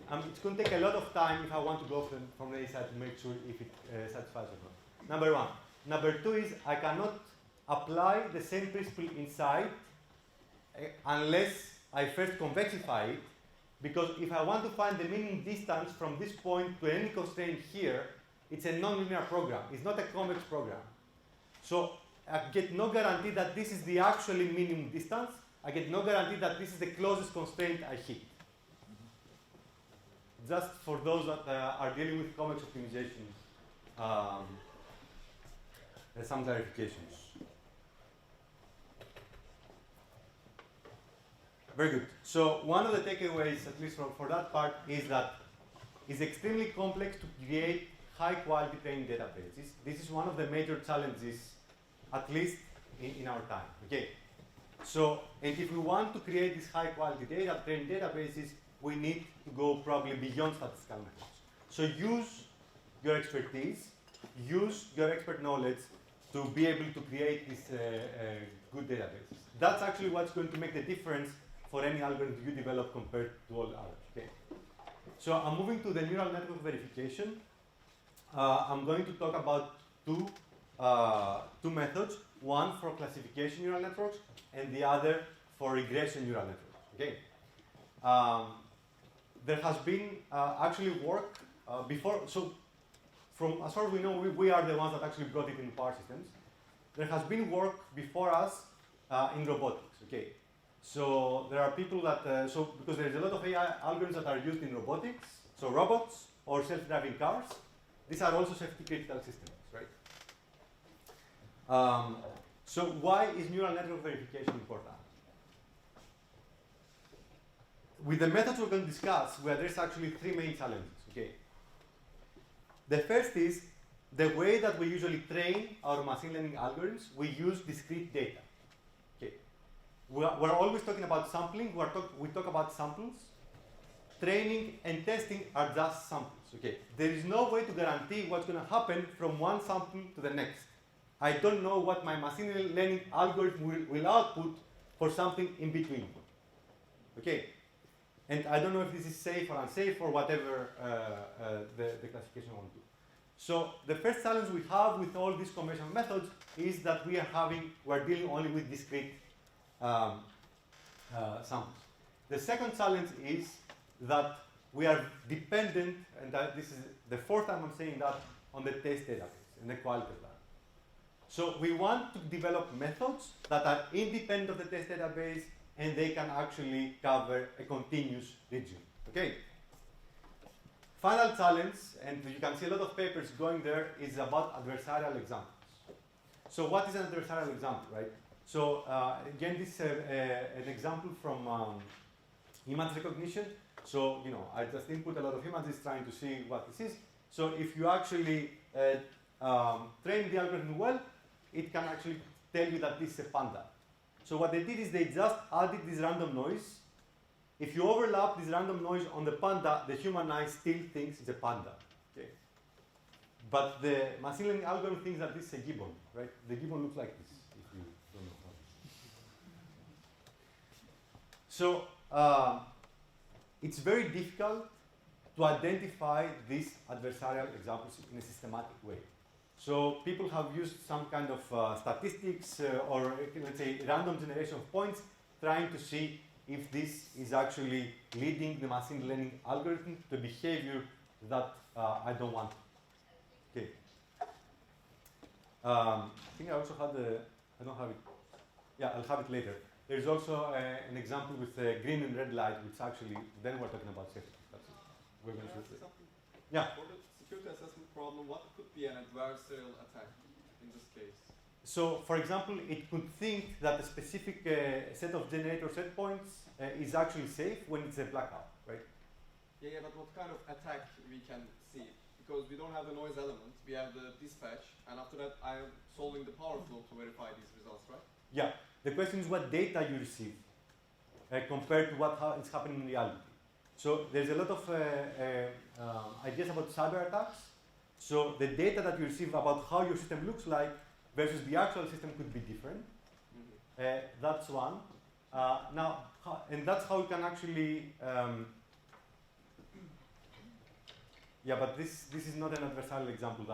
It's going to take a lot of time if I want to go from the A side to make sure if it satisfies or not. Number one. Number two is I cannot apply the same principle inside unless I first convexify it, because if I want to find the minimum distance from this point to any constraint here, it's a nonlinear program. It's not a convex program. So I get no guarantee that this is the actually minimum distance. I get no guarantee that this is the closest constraint I hit. Just for those that are dealing with convex optimization, there's some clarifications. Very good. So one of the takeaways, at least for that part, is that it's extremely complex to create high-quality training databases. This is one of the major challenges, at least in our time. Okay. So, and if we want to create these high-quality training databases, we need to go probably beyond statistical methods. So use your expertise, use your expert knowledge to be able to create these good databases. That's actually what's going to make the difference for any algorithm you develop compared to all others. Okay. So I'm moving to the neural network verification. I'm going to talk about two methods, one for classification neural networks and the other for regression neural networks. Okay. There has been actually work before, so from as far as we know, we are the ones that actually brought it in power systems. There has been work before us in robotics. Okay. So there are people that, because there's a lot of AI algorithms that are used in robotics, so robots or self-driving cars, these are also safety critical systems, right? So why is neural network verification important? With the methods we're going to discuss, we address actually three main challenges, okay? The first is the way that we usually train our machine learning algorithms, we use discrete data. We're always talking about sampling. We talk about samples. Training and testing are just samples. Okay. There is no way to guarantee what's going to happen from one sample to the next. I don't know what my machine learning algorithm will output for something in between. Okay. And I don't know if this is safe or unsafe or whatever the classification I want to do. So the first challenge we have with all these conventional methods is that we're dealing only with discrete samples. The second challenge is that we are dependent, and this is the fourth time I'm saying that, on the test database and the quality of that. So we want to develop methods that are independent of the test database and they can actually cover a continuous region. Okay. Final challenge, and you can see a lot of papers going there, is about adversarial examples. So what is an adversarial example, right? So again, this is an example from image recognition. So I just input a lot of images trying to see what this is. So if you actually train the algorithm well, it can actually tell you that this is a panda. So what they did is they just added this random noise. If you overlap this random noise on the panda, the human eye still thinks it's a panda. Okay. But the machine learning algorithm thinks that this is a gibbon, right? The gibbon looks like this. So it's very difficult to identify these adversarial examples in a systematic way. So people have used some kind of statistics or let's say random generation of points, trying to see if this is actually leading the machine learning algorithm to behavior that I don't want. Okay. I think I also had I don't have it. Yeah, I'll have it later. There's also an example with green and red light, which actually, then we're talking about safety. That's it. We're going to see. Yeah. For the security assessment problem, what could be an adversarial attack in this case? So, for example, it could think that a specific set of generator set points is actually safe when it's a blackout, right? Yeah, but what kind of attack we can see? Because we don't have the noise element, we have the dispatch, and after that I am solving the power flow to verify these results, right? Yeah. The question is what data you receive compared to what is happening in reality. So there's a lot of ideas about cyber attacks. So the data that you receive about how your system looks like versus the actual system could be different. That's one. And that's how you can actually. Yeah, but this is not an adversarial example.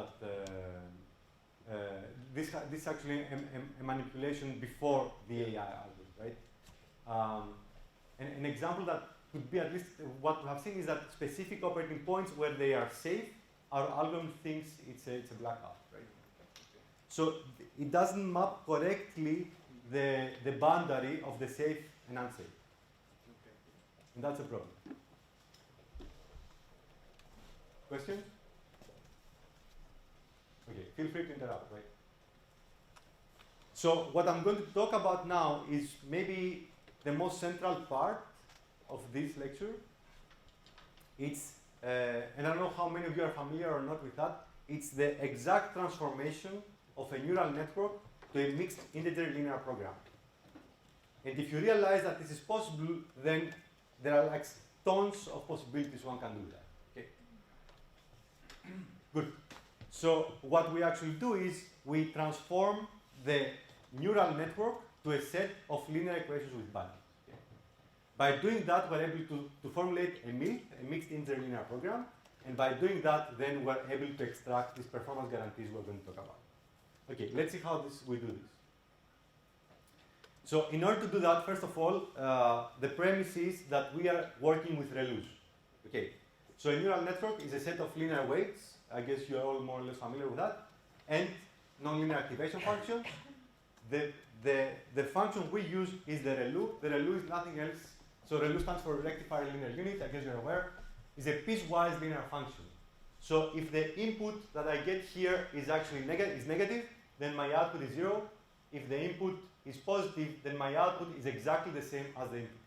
This is actually a manipulation before the AI algorithm, right? An example that could be at least what we have seen is that specific operating points where they are safe, our algorithm thinks it's a blackout, right? So it doesn't map correctly the boundary of the safe and unsafe. And that's a problem. Questions? Okay, feel free to interrupt, right? So what I'm going to talk about now is maybe the most central part of this lecture. It's, and I don't know how many of you are familiar or not with that, it's the exact transformation of a neural network to a mixed integer linear program. And if you realize that this is possible, then there are like tons of possibilities one can do that. Okay. Good. So what we actually do is we transform the neural network to a set of linear equations with values. Okay. By doing that, we're able to formulate a mixed integer linear program. And by doing that, then we're able to extract these performance guarantees we're going to talk about. Okay, let's see how we do this. So in order to do that, first of all, the premise is that we are working with ReLUs. Okay, so a neural network is a set of linear weights. I guess you're all more or less familiar with that. And nonlinear activation functions. The function we use is the ReLU. The ReLU is nothing else. So ReLU stands for rectifier linear unit, I guess you're aware. Is a piecewise linear function. So if the input that I get here is actually negative, then my output is 0. If the input is positive, then my output is exactly the same as the input.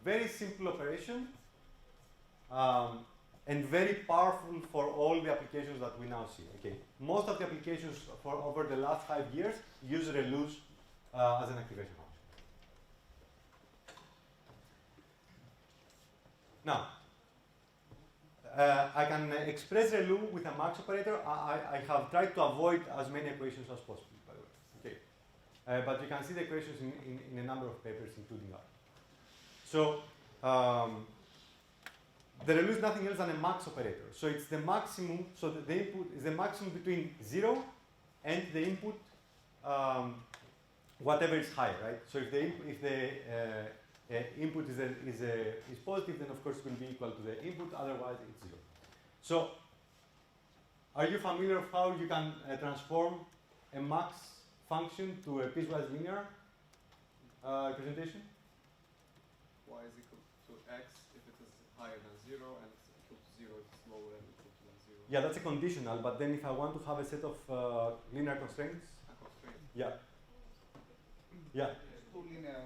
Very simple operation, and very powerful for all the applications that we now see. Okay, most of the applications for over the last 5 years use ReLUs as an activation function. Now, I can express ReLU with a max operator. I have tried to avoid as many equations as possible, by the way. Okay, but you can see the equations in a number of papers, including ours. So the ReLU is nothing else than a max operator. So it's the maximum. So the input is the maximum between 0 and the input, whatever is high, right? So if the input is positive, then of course it will be equal to the input. Otherwise, it's 0. So, are you familiar with how you can transform a max function to a piecewise linear representation? Y is equal to x if it is higher than 0, and equal to 0 if it's lower than equal to 0. Yeah, that's a conditional. But then, if I want to have a set of linear constraints, A constraint. yeah, yeah. Two linear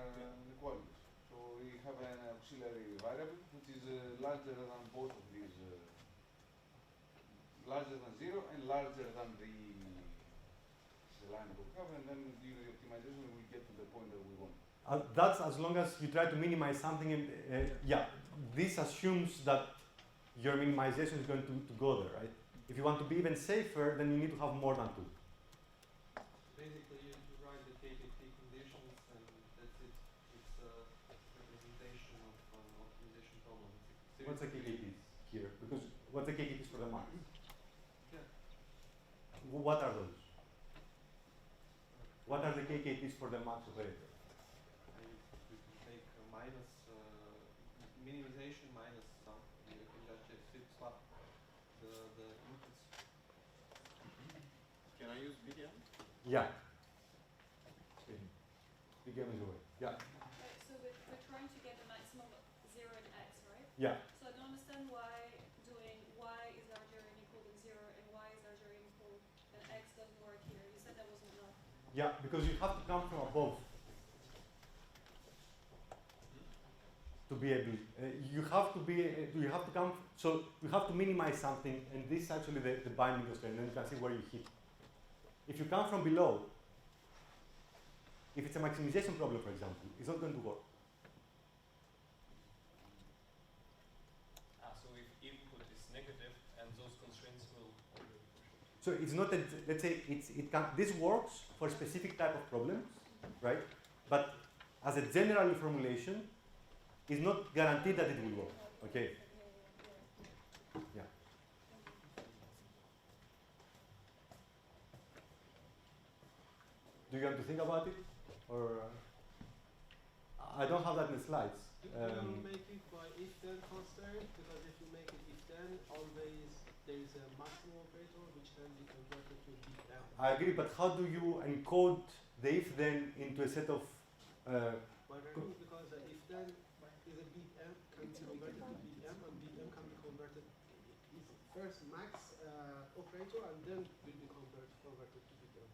inequalities. So we have an auxiliary variable which is larger than both of these, larger than 0 and larger than the line that we have, and then during the optimization we will get to the point that we want. That's as long as you try to minimize something. Yeah, this assumes that your minimization is going to go there, right? If you want to be even safer, then you need to have more than 2. Basically, you write the KKT conditions, and that's it. It's a representation of optimization problem. What's the KKTs here? Because what's the KKTs for the max? Yeah. What are those? What are the KKTs for the max operator? You can take minus minimization minus sum. You can just swap the inputs. Can I use BDM? Yeah. The game is away. Yeah. So we're trying to get the maximum of 0 and x, right? Yeah. So I don't understand why doing y is larger and equal than 0 and y is larger and equal than x doesn't work here. You said that wasn't enough. Yeah, because you have to come from above to be able. You have to come. So you have to minimize something, and this is actually the binding constraint. And then you can see where you hit. If you come from below, if it's a maximization problem, for example, it's not going to work. So if input is negative, and those constraints will already push it. So it's not that, let's say, this works for specific type of problems, right? But as a general formulation, it's not guaranteed that it will work, okay? Yeah. Do you want to think about it? Or I don't have that in the slides. You can make it by if-then constraint, because if you make it if-then, always there is a maximum operator which can be converted to big M. I agree, but how do you encode the if-then into a set of... But I think because the if-then is a big M can be converted to big M, and big M can be converted is first max operator, and then will be converted to big M.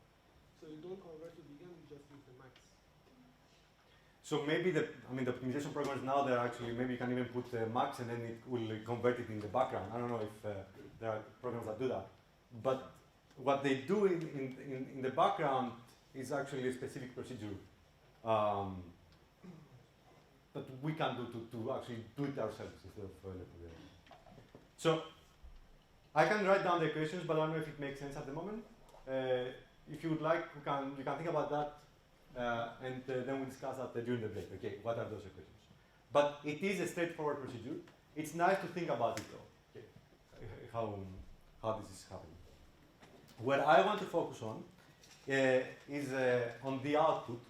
So you don't convert to big M, you just use the max. So maybe the optimization programs now, they're actually, maybe you can even put max and then it will convert it in the background. I don't know if there are programs that do that. But what they do in the background is actually a specific procedure that we can do to actually do it ourselves instead of So I can write down the equations, but I don't know if it makes sense at the moment. If you would like, you can think about that. And then we discuss that during the break. Okay, what are those equations? But it is a straightforward procedure. It's nice to think about it though. Okay, how this is happening. What I want to focus on is on the output,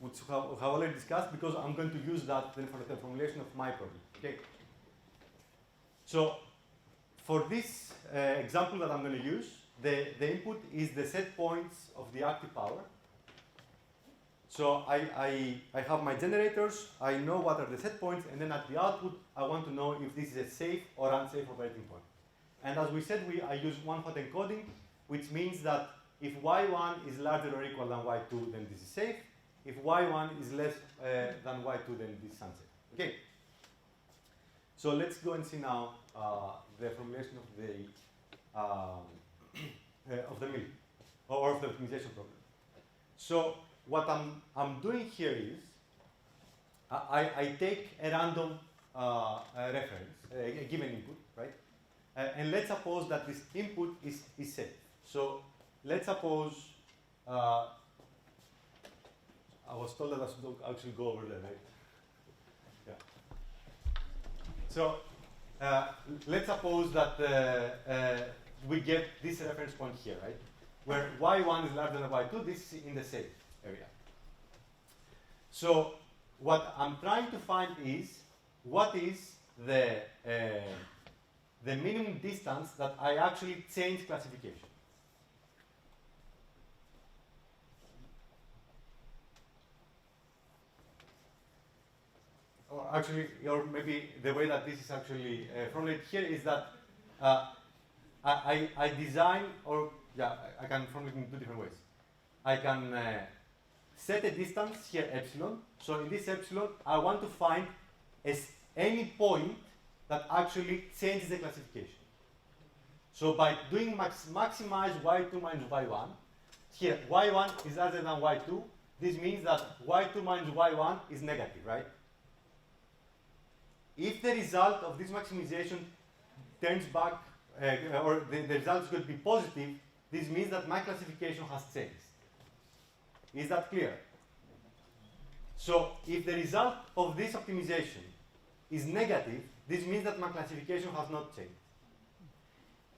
which we have already discussed, because I'm going to use that then for the formulation of my problem. Okay. So for this example that I'm going to use, the input is the set points of the active power. So I have my generators, I know what are the set points, and then at the output, I want to know if this is a safe or unsafe operating point. And as we said, I use one-hot encoding, which means that if y1 is larger or equal than y2, then this is safe. If y1 is less than y2, then this is unsafe. Okay. So let's go and see now the formulation of the mill, or of the optimization problem. So what I'm doing here is I take a random reference, a given input, right? And let's suppose that this input is safe. So let's suppose I was told that I should actually go over there, right? Yeah. So let's suppose that we get this reference point here, right? Where y1 is larger than y2, this is in the safe area. So what I'm trying to find is what is the minimum distance that I actually change classification. Or actually, or maybe the way that this is actually formulated here is that I design, or yeah, I can formulate in two different ways. I can set a distance here epsilon. So in this epsilon, I want to find any point that actually changes the classification. So by doing maximize y2 minus y1, here y1 is larger than y2. This means that y2 minus y1 is negative, right? If the result of this maximization turns back, or the result is going to be positive, this means that my classification has changed. Is that clear? So if the result of this optimization is negative, this means that my classification has not changed.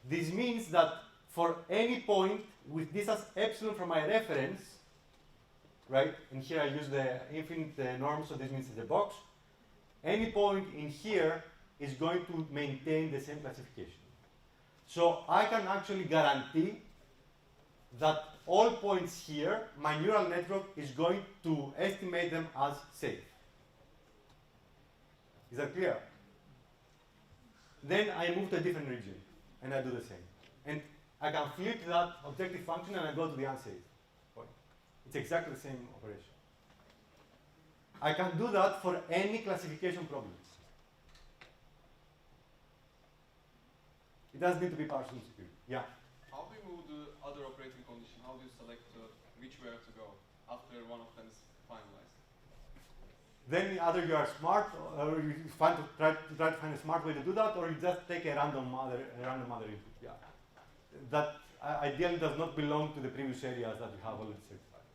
This means that for any point with distance epsilon from my reference, right, and here I use the infinite norm, so this means it's a box, any point in here is going to maintain the same classification. So I can actually guarantee that all points here, my neural network is going to estimate them as safe. Is that clear? Then I move to a different region, and I do the same. And I can flip that objective function, and I go to the unsafe point. It's exactly the same operation. I can do that for any classification problem. It doesn't need to be partially secure. Yeah? How do you move the other operating condition? How do you select which where to go? after one of them is finalized? Then either you are smart, or you try to find a smart way to do that, or you just take a random other input. Yeah, that ideally does not belong to the previous areas that you have already certified.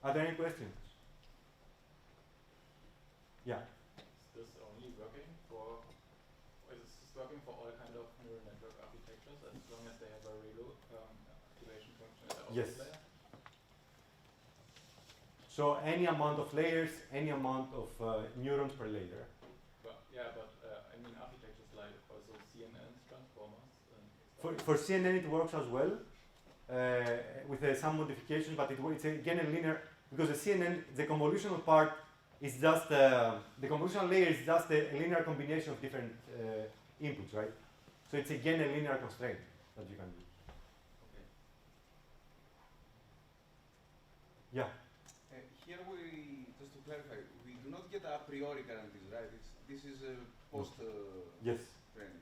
Are there any questions? Yeah. Is this only working for, or is this working for all kind of neural network architectures as long as they have a reload activation function at the output Yes. layer? So any amount of layers, any amount of neurons per layer. But I mean architectures like also CNNs, transformers. And For CNN it works as well, with some modifications, but it's again a linear, because the CNN, the convolutional part is just, the convolutional layer is just a linear combination of different inputs, right? So it's again a linear constraint that you can use. Okay. Yeah. Here we, just to clarify, we do not get a priori guarantees, right? This is a post Yes. training.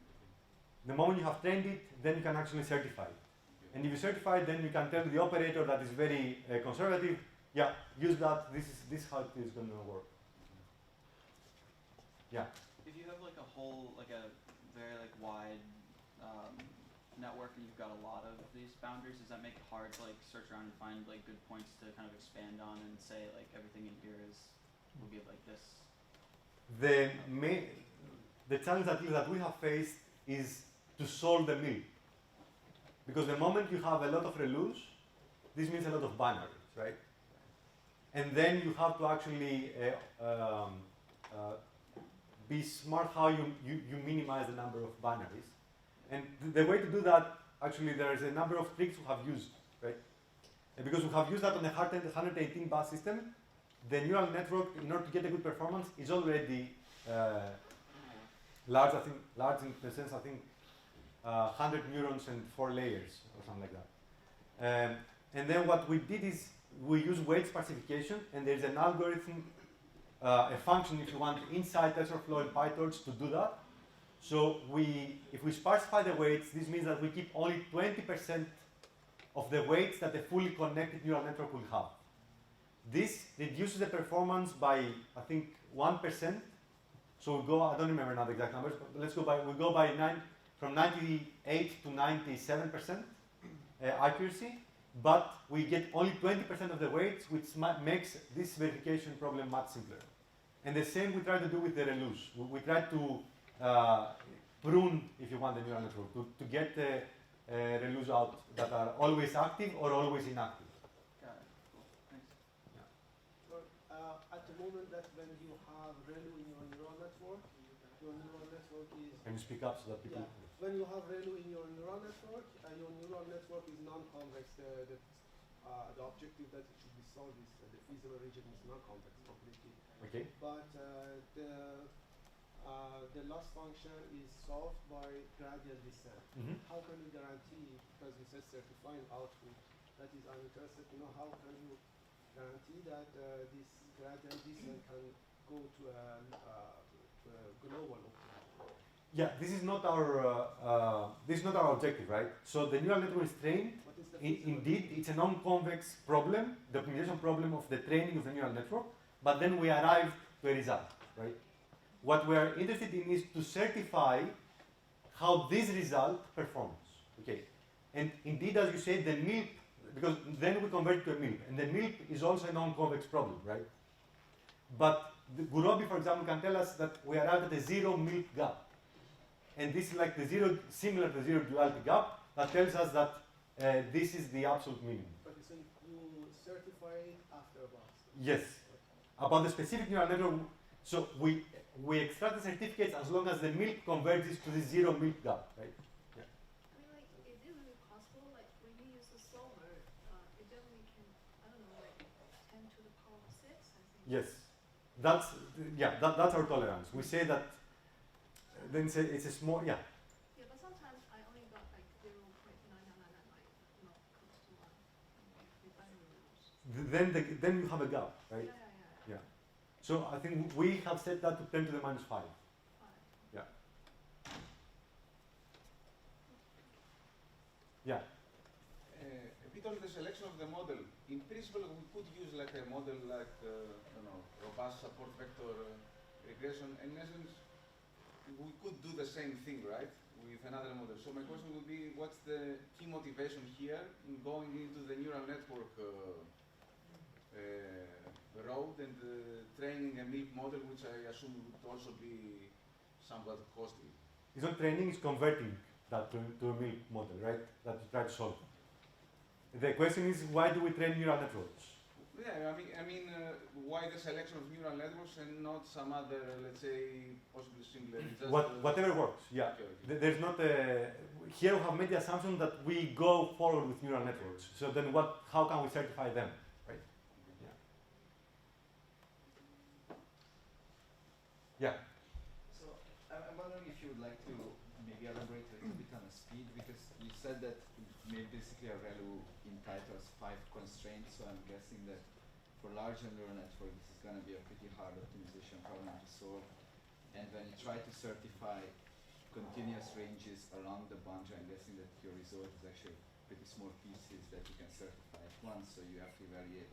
The moment you have trained it, then you can actually certify it. Okay. And if you certify it, then you can tell the operator that is very conservative, yeah, use that, this is how it is going to work. Yeah. If you have like a whole, like a very like wide network and you've got a lot of these boundaries, does that make it hard to like search around and find like good points to kind of expand on and say like everything in here will be like this? The challenge that we have faced is to solve the mill. Because the moment you have a lot of relus, this means a lot of binaries, right? And then you have to actually be smart how you minimize the number of binaries. And the way to do that, actually, there is a number of tricks we have used, right? And because we have used that on a 118 bus system, the neural network, in order to get a good performance, is already large. I think large in the sense, I think 100 neurons and 4 layers or something like that. And then what we did is we use weight classification, and there's an algorithm, a function if you want, inside TensorFlow and PyTorch to do that. So if we sparsify the weights, this means that we keep only 20% of the weights that a fully connected neural network will have. This reduces the performance by, I think, 1%. So we go, I don't remember now the exact numbers, but we go from 98 to 97% accuracy, but we get only 20% of the weights, which makes this verification problem much simpler. And the same we try to do with the relus. We try to prune, if you want, the neural network, to get relus out that are always active or always inactive. Got it. Cool. Thanks. Yeah. So, at the moment that when you have ReLU in your neural network is... Can you speak up so that people... Yeah. When you have ReLU in your neural network is non-convex. The objective that it should be solved is the feasible region is non-convex completely. Okay. But the loss function is solved by gradient descent. Mm-hmm. How can you guarantee, because you said certifying output, that is, I'm interested to know how can you guarantee that this gradient descent can go to a global optimum? Yeah, this is not our objective, right? So the neural network is trained. Indeed, it's a non-convex problem, the optimization problem of the training of the neural network. But then we arrive to a result, right? What we are interested in is to certify how this result performs. Okay, and indeed, as you said, the MILP, because then we convert it to a MILP, and the MILP is also a non-convex problem, right? But the Gurobi, for example, can tell us that we arrive at a zero MILP gap, and this is like the zero, similar to the zero duality gap, that tells us that this is the absolute minimum. But so you certify it after a box? Yes. About the specific neural network, so we extract the certificates as long as the MILP converges to the zero MILP gap, right? Yeah. I mean, like, is it really possible, like, when you use a solver, it generally can, I don't know, like, 10 to the power 6, I think? Yes. That's our tolerance. We say that, then say it's a small, yeah. Yeah, but sometimes I only got, like, 0.9999, not close to 1, if I remember. Then you have a gap, right? Yeah. So I think we have set that to 10 to the minus 5. Yeah. Yeah. A bit on the selection of the model. In principle, we could use like a model like, I don't know, robust support vector regression. In essence, we could do the same thing, right, with another model. So my question would be, what's the key motivation here in going into the neural network road and training a MILP model, which I assume would also be somewhat costly? It's not training, it's converting that to a MILP model, right? That you try to solve. The question is, why do we train neural networks? Yeah, I mean, why the selection of neural networks and not some other, let's say, possibly simpler? Whatever works, yeah. Okay. There's not a... Here we have made the assumption that we go forward with neural networks. So then how can we certify them, right? Yeah. So I'm wondering if you would like to maybe elaborate a little bit on the speed, because you said that basically a value entitles 5 constraints, so I'm guessing that for larger neural network this is going to be a pretty hard optimization problem to solve. And when you try to certify continuous ranges along the boundary, I'm guessing that your result is actually pretty small pieces that you can certify at once, so you have to evaluate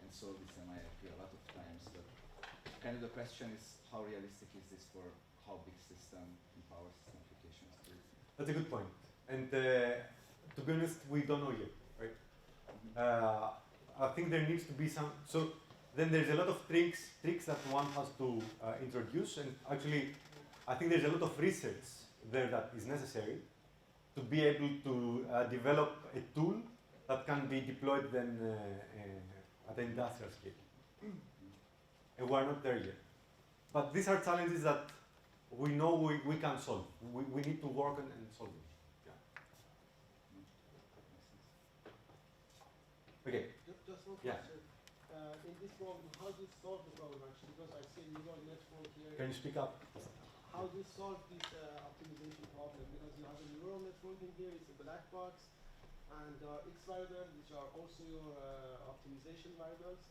and solve this MIRP a lot of times. But kind of the question is, how realistic is this for how big system and power system applications do? That's a good point. And to be honest, we don't know yet, right? I think there needs to be some... So then there's a lot of tricks that one has to introduce, and actually I think there's a lot of research there that is necessary to be able to develop a tool that can be deployed then at an industrial scale. And we're not there yet. But these are challenges that we know we can solve. We need to work on and solve them. Okay. Just one Yeah. question. In this problem, how do you solve the problem actually? Because I see a neural network here. Can you speak up? How do you solve this optimization problem? Because you have a neural network in here, it's a black box, and there are X variables, which are also your optimization variables.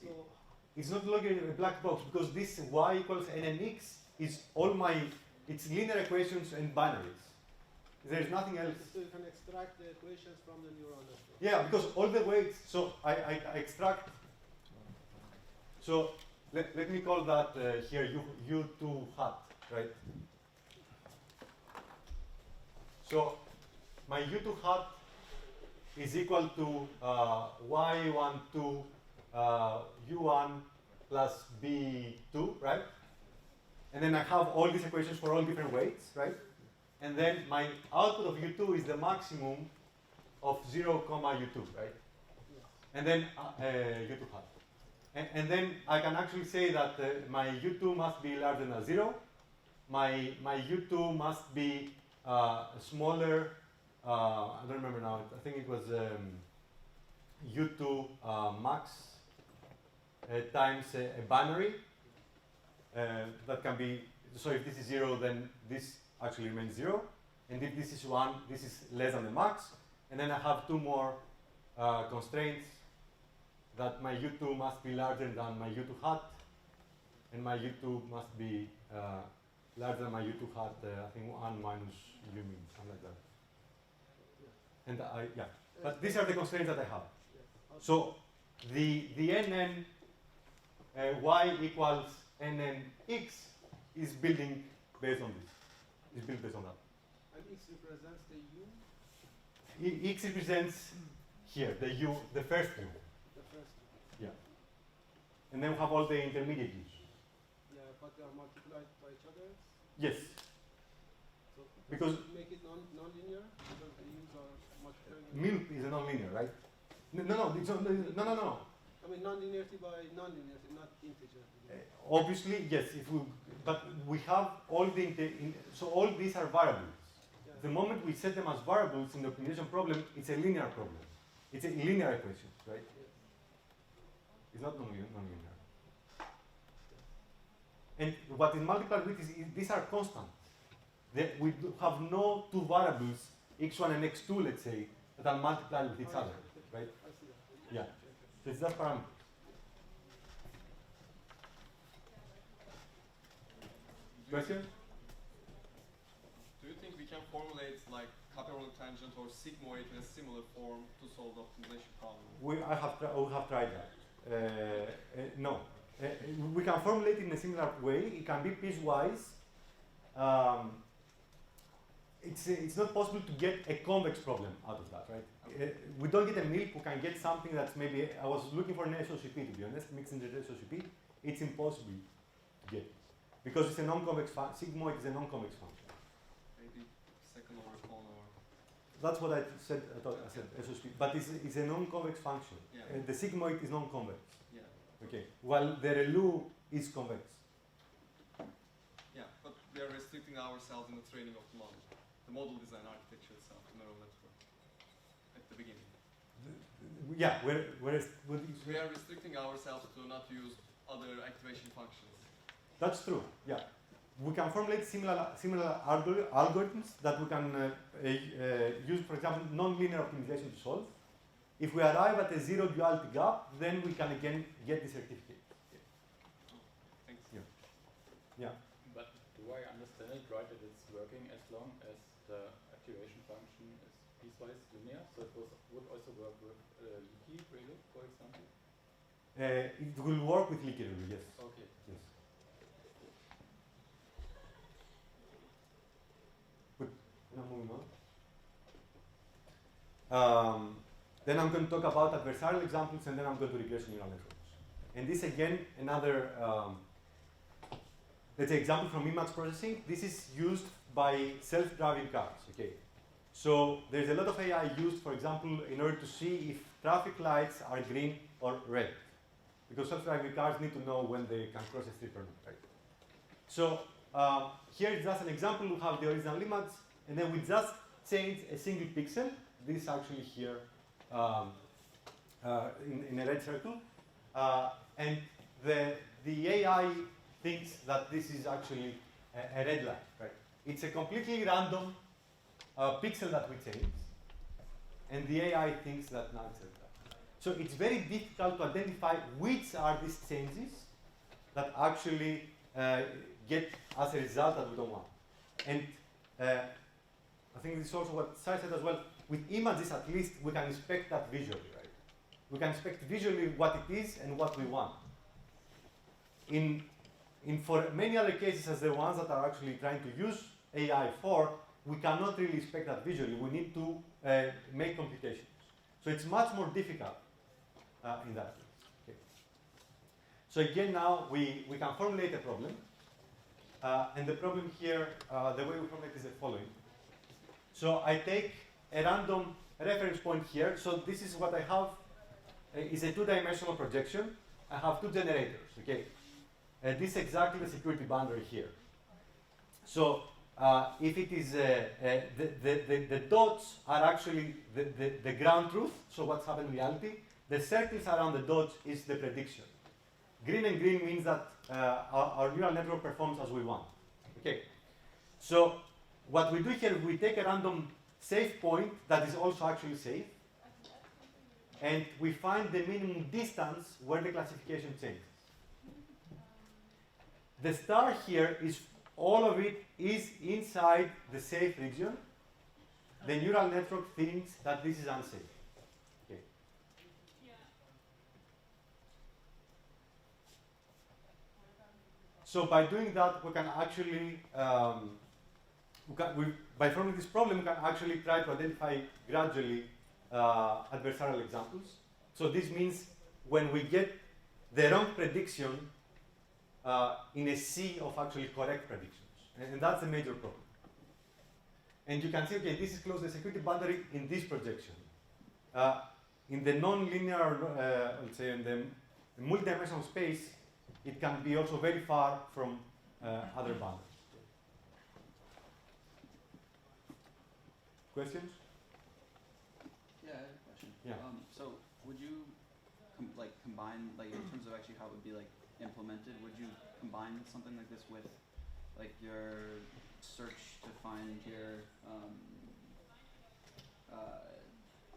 So it's not longer a black box, because this y equals nmx is it's linear equations and binaries. There is nothing else. So you can extract the equations from the neural network. Yeah, because all the weights, so I extract, so let me call that here u2 hat, right? So my u2 hat is equal to y12 u1 plus b2, right? And then I have all these equations for all different weights, right? And then my output of u2 is the maximum of 0, u2, right? And then u2 hat. And then I can actually say that my u2 must be larger than 0. My u2 must be smaller. I don't remember now. I think it was u2 max times a binary. That can be, so if this is 0, then this actually remains 0. And if this is 1, this is less than the max. And then I have 2 more constraints, that my u2 must be larger than my u2 hat, and my u2 must be larger than my u2 hat, I think 1 minus u min, something like that. And yeah, but these are the constraints that I have. So the nn y equals nn x is building based on this. Is built based on that. And x represents the u? X represents here, the u, the first u. The first u. Yeah. And then we have all the intermediate u's. Yeah, but they are multiplied by each other? Yes. So because make it non-linear? Because the u's are multiplied. MILP is a non-linear, right? No, it's not, no. I mean non-linearity by non-linearity, not integer. Obviously, yes. But we have all so all these are variables. Yeah. The moment we set them as variables in the optimization problem, it's a linear problem. It's a linear equation, right? Yes. It's not non-linear. And what is multiplied with is these are constant. We have no 2 variables, x1 and x2, let's say, that are multiplied with each other, right? I see that. Yeah. So it's that parameter. Do Question? you think we can formulate like hyperbolic tangent or sigmoid in a similar form to solve the optimization problem? We have tried that. No. We can formulate it in a similar way. It can be piecewise. It's not possible to get a convex problem out of that, right? We don't get a milk. We can get something that's maybe, I was looking for an SOCP, to be honest, mixed integer SOCP. It's impossible to get because it's a non-convex function. Sigmoid is a non-convex function. Maybe second order cone or. That's what I said. I said SOCP, but it's a non-convex function. Yeah. The sigmoid is non-convex. Yeah. Okay. While the ReLU is convex. Yeah, but we are restricting ourselves in the training of the model. The model design architecture itself, the neural network, at the beginning. Yeah, we are restricting ourselves to not use other activation functions. That's true. Yeah, we can formulate similar algorithms that we can use, for example, non-linear optimization to solve. If we arrive at a zero duality gap, then we can again get this certificate. Yeah. Thanks. Yeah. Yeah. But do I understand it right that it's working as long as the activation function is piecewise linear? So it would also work with leaky ReLU, for example? It will work with leaky ReLU, yes. Okay. Yes. Good. Now moving on. Then I'm going to talk about adversarial examples, and then I'm going to regression neural networks. And this again, another let's say example from image processing. This is used by self-driving cars. Okay, so there's a lot of AI used, for example, in order to see if traffic lights are green or red, because self-driving cars need to know when they can cross a street or not. Right? So here is just an example. We have the original image, and then we just change a single pixel. This actually here in a red circle, and the AI thinks that this is actually a red line, right? It's a completely random pixel that we change, and the AI thinks that now it's a red line. So it's very difficult to identify which are these changes that actually get as a result that we don't want. And I think this is also what Sai said as well. With images, at least, we can inspect that visually, right? We can inspect visually what it is and what we want. For many other cases, as the ones that are actually trying to use AI for, we cannot really inspect that visually. We need to make computations. So it's much more difficult in that case. Okay. So again, now we can formulate a problem. And the problem here, the way we formulate is the following. So I take a random reference point here. So this is what I have. Is a two-dimensional projection. I have two generators. Okay. This is exactly the security boundary here. So if it is the dots are actually the ground truth. So what's happened in reality? The circles around the dots is the prediction. Green and green means that our neural network performs as we want. Okay. So what we do here, we take a random safe point that is also actually safe, and we find the minimum distance where the classification changes. The star here is all of it is inside the safe region. The neural network thinks that this is unsafe. Okay. Yeah. So by doing that, we can actually by forming this problem, we can actually try to identify gradually adversarial examples. So this means when we get the wrong prediction in a sea of actually correct predictions. And that's a major problem. And you can see, okay, this is close to the security boundary in this projection. In the non-linear, let's say in the multidimensional space, it can be also very far from other boundaries. Questions? Yeah, I have a question. Yeah. So would you combine, like, in terms of actually how it would be like implemented, would you combine something like this with like your search to find your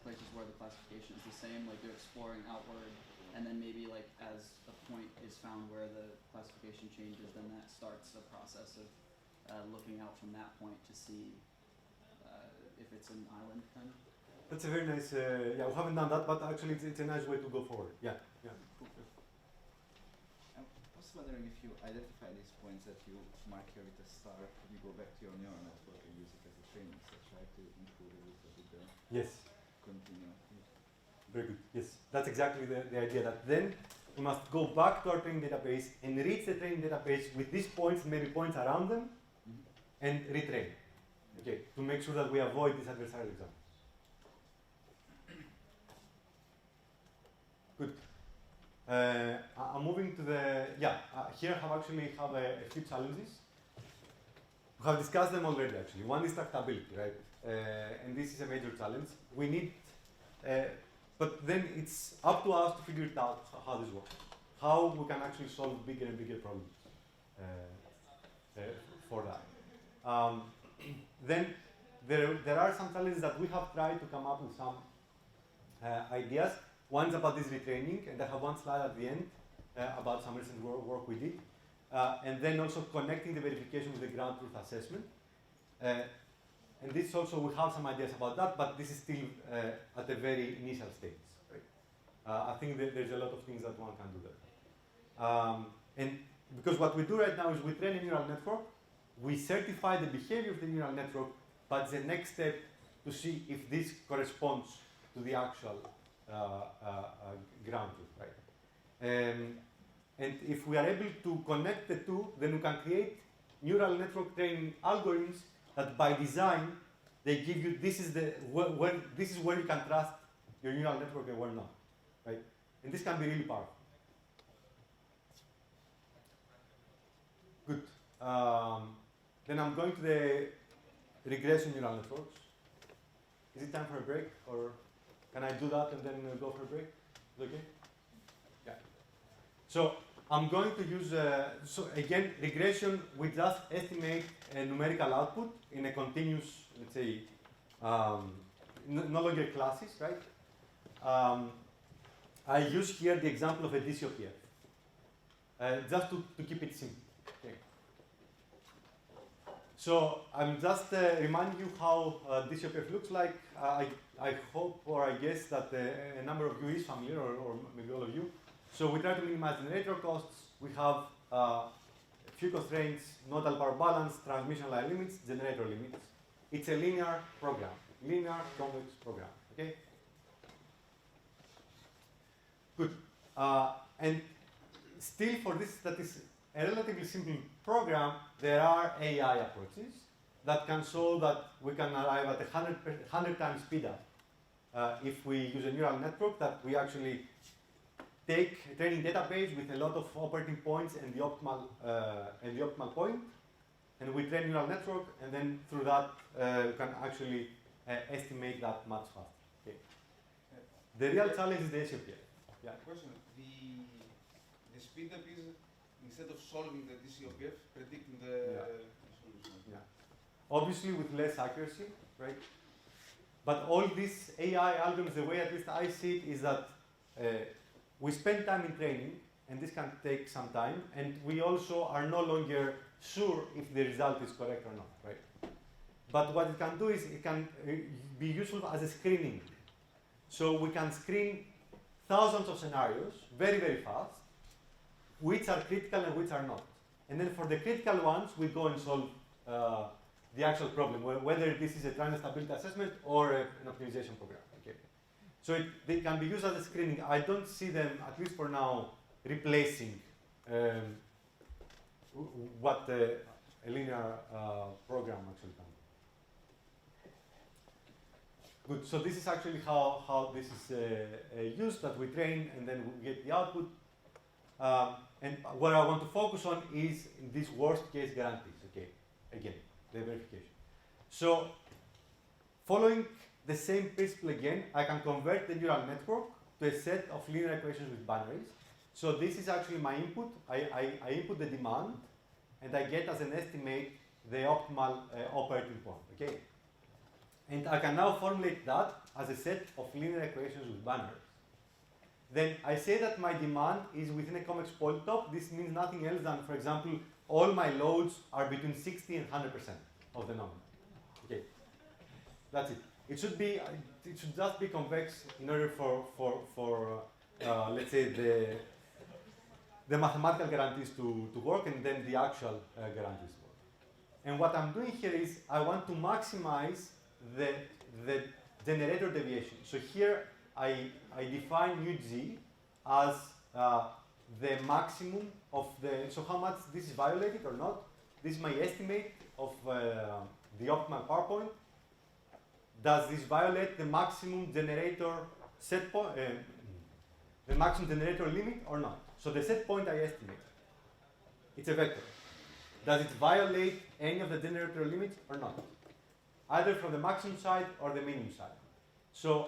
places where the classification is the same, like you're exploring outward, and then maybe like as a point is found where the classification changes, then that starts a process of looking out from that point to see if it's an island kind of? That's a very nice, yeah, we haven't done that, but actually it's a nice way to go forward. Yeah, yeah. I was wondering if you identify these points that you mark here with a star, you go back to your neural network and use it as a training set, right? To improve a little bit the Yes. continuity. Very good. Yes, that's exactly the idea. That then we must go back to our training database, enrich the training database with these points, maybe points around them, and retrain. Okay, to make sure that we avoid these adversarial examples. Good. I'm moving to the, here I actually have a few challenges. We have discussed them already actually. One is tractability, right? And this is a major challenge. We need, but then it's up to us to figure it out how this works. How we can actually solve bigger and bigger problems for that. Then there are some challenges that we have tried to come up with some ideas. One is about this retraining, and I have one slide at the end about some recent work we did. And then also connecting the verification with the ground truth assessment. And this also, we have some ideas about that, but this is still at the very initial stage. Right? I think that there's a lot of things that one can do there. And because what we do right now is we train a neural network, we certify the behavior of the neural network, but the next step to see if this corresponds to the actual ground truth, right? And if we are able to connect the two, then we can create neural network training algorithms that by design, they give you, this is where you can trust your neural network and where not, right? And this can be really powerful. Good. Then I'm going to the regression neural networks. Is it time for a break, or can I do that and then go for a break? Is it okay? Yeah. So I'm going to use, so again, regression, we just estimate a numerical output in a continuous, let's say, no longer classes, right? I use here the example of a DCOPF, just to keep it simple. Okay. So I'm just reminding you how DCOPF looks like. I hope, or I guess that a number of you is familiar, or maybe all of you. So we try to minimize generator costs. We have a few constraints: nodal power balance, transmission line limits, generator limits. It's a linear program, linear convex program. Okay. Good. And still, for this, that is a relatively simple program, there are AI approaches that can show that we can arrive at 100 times speed up if we use a neural network, that we actually take a training database with a lot of operating points and the optimal point, and we train neural network, and then through that we can actually estimate that much faster. Okay. The real challenge is the SOPF. Yeah. Question: the speed up is, instead of solving the DCOPF, predicting the solution. Yeah. Obviously with less accuracy, right? But all these AI algorithms, the way at least I see it, is that we spend time in training, and this can take some time, and we also are no longer sure if the result is correct or not, right? But what it can do is it can be useful as a screening. So we can screen thousands of scenarios very, very fast, which are critical and which are not. And then for the critical ones, we go and solve the actual problem, whether this is a transient stability assessment or an optimization program. Okay. So they can be used as a screening. I don't see them, at least for now, replacing what a linear program actually can do. Good. So this is actually how this is used, that we train and then we get the output. And what I want to focus on is these worst case guarantees. Okay. Again, the verification. So following the same principle again, I can convert the neural network to a set of linear equations with binaries. So this is actually my input. I input the demand, and I get as an estimate the optimal operating point. Okay. And I can now formulate that as a set of linear equations with binaries. Then I say that my demand is within a convex polytope. This means nothing else than, for example, all my loads are between 60 and 100% of the number. Okay. That's it. It should be. It should just be convex in order for let's say the mathematical guarantees to work, and then the actual guarantees work. And what I'm doing here is I want to maximize the generator deviation. So here I define mu g as the maximum of the, so how much this is violated or not. This is my estimate of the optimal power point. Does this violate the maximum generator set point, the maximum generator limit or not? So the set point I estimate, it's a vector. Does it violate any of the generator limits or not? Either from the maximum side or the minimum side. So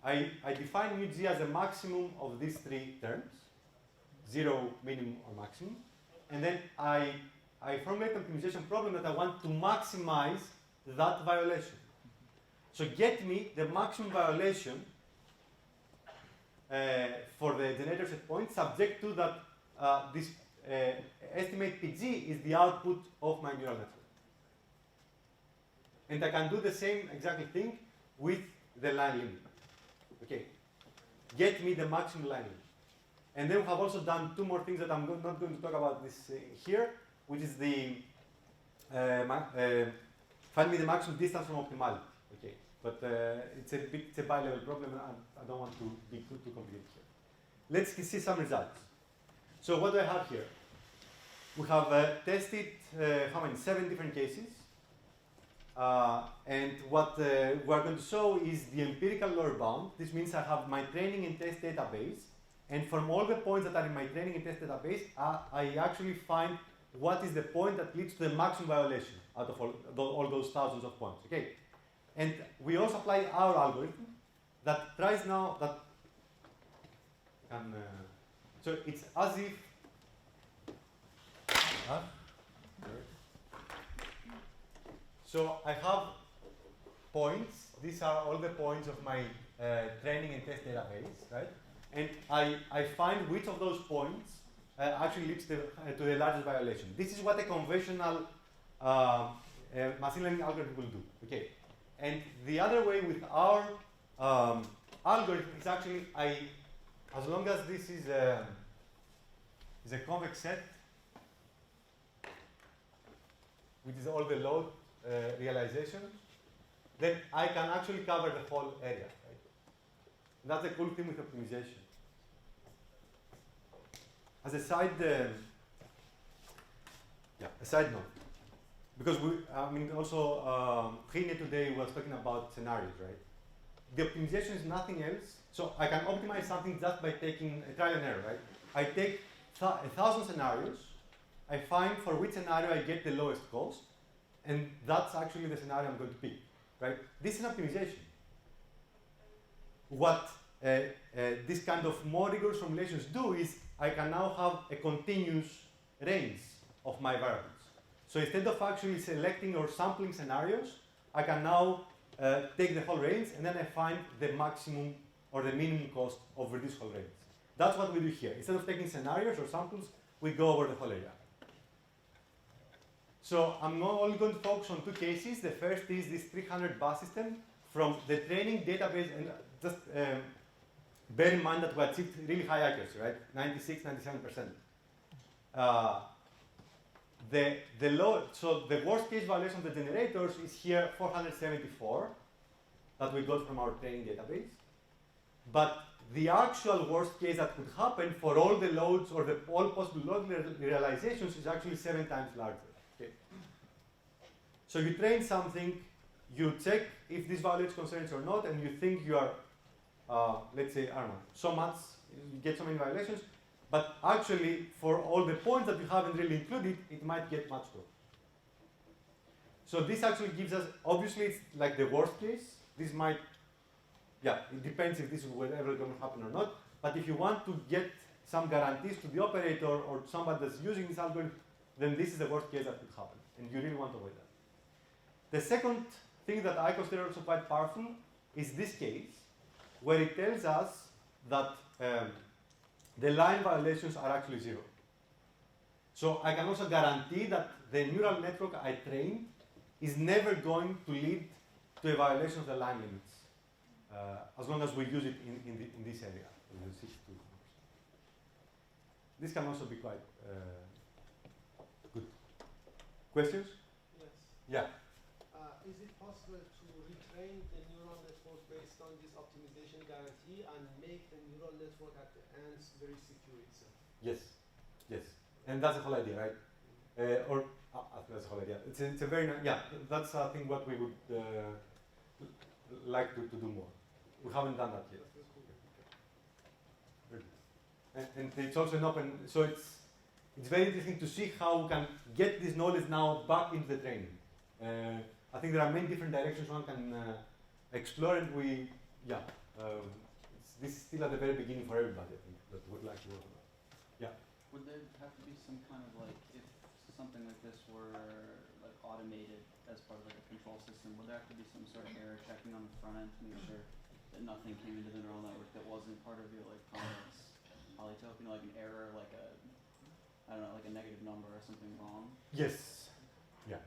I define mu g as the maximum of these three terms, 0, minimum, or maximum. And then I formulate an optimization problem that I want to maximize that violation. So get me the maximum violation for the generator set point, subject to that this estimate PG is the output of my neural network. And I can do the same exactly thing with the line limit. Okay, get me the maximum line limit. And then we have also done two more things that I'm not going to talk about this here, which is the find me the maximum distance from optimality. Okay, but it's a bi-level problem, and I don't want to be too complicated here. Let's see some results. So what do I have here? We have tested 7 different cases. And what we're going to show is the empirical lower bound. This means I have my training and test database. And from all the points that are in my training and test database, I actually find what is the point that leads to the maximum violation out of all those thousands of points. Okay? And we also apply our algorithm that tries now that so it's as if so I have points. These are all the points of my training and test database, right? And I find which of those points actually leads to the largest violation. This is what a conventional machine learning algorithm will do. Okay. And the other way with our algorithm is actually as long as this is a convex set, which is all the load realization, then I can actually cover the whole area. Right? That's a cool thing with optimization. As a side note, because also Trine today was talking about scenarios, right? The optimization is nothing else. So I can optimize something just by taking a trial and error, right? I take 1,000 scenarios. I find for which scenario I get the lowest cost, and that's actually the scenario I'm going to pick, right? This is optimization. What this kind of more rigorous formulations do is I can now have a continuous range of my variables. So instead of actually selecting or sampling scenarios, I can now take the whole range, and then I find the maximum or the minimum cost over this whole range. That's what we do here. Instead of taking scenarios or samples, we go over the whole area. So I'm only going to focus on 2 cases. The first is this 300 bus system from the training database, and just bear in mind that we achieved really high accuracy, right? 96, 97%. So the worst case violation of the generators is here 474 that we got from our training database. But the actual worst case that could happen for all the loads or all possible load realizations is actually 7 times larger. Okay. So you train something, you check if this violates constraints or not, and you think you are, let's say, I don't know, so much, you get so many violations, but actually for all the points that you haven't really included, it might get much lower. So this actually gives us, obviously it's like the worst case. This might, it depends if this is ever going to happen or not, but if you want to get some guarantees to the operator or somebody that's using this algorithm, then this is the worst case that could happen, and you really want to avoid that. The second thing that I consider also quite powerful is this case, where it tells us that the line violations are actually 0. So I can also guarantee that the neural network I trained is never going to lead to a violation of the line limits, as long as we use it in this area. This can also be quite good. Questions? Yes. Yeah. Is it possible to retrain the neural network based on this optimization guarantee and make the neural network at the ends very secure itself? Yes. Yes. And that's the whole idea, right? That's the whole idea. It's a very yeah. That's I think what we would like to do more. We haven't done that yet. And it's also an open, so it's very interesting to see how we can get this knowledge now back into the training. I think there are many different directions one can explore, and this is still at the very beginning for everybody, I think, that would like to work on that. Yeah. Would there have to be some kind of like, if something like this were like automated as part of like a control system, would there have to be some sort of error checking on the front end to make sure that nothing came into the neural network that wasn't part of your like complex polytope, like an error, like I don't know, like a negative number or something wrong? Yes. Yeah.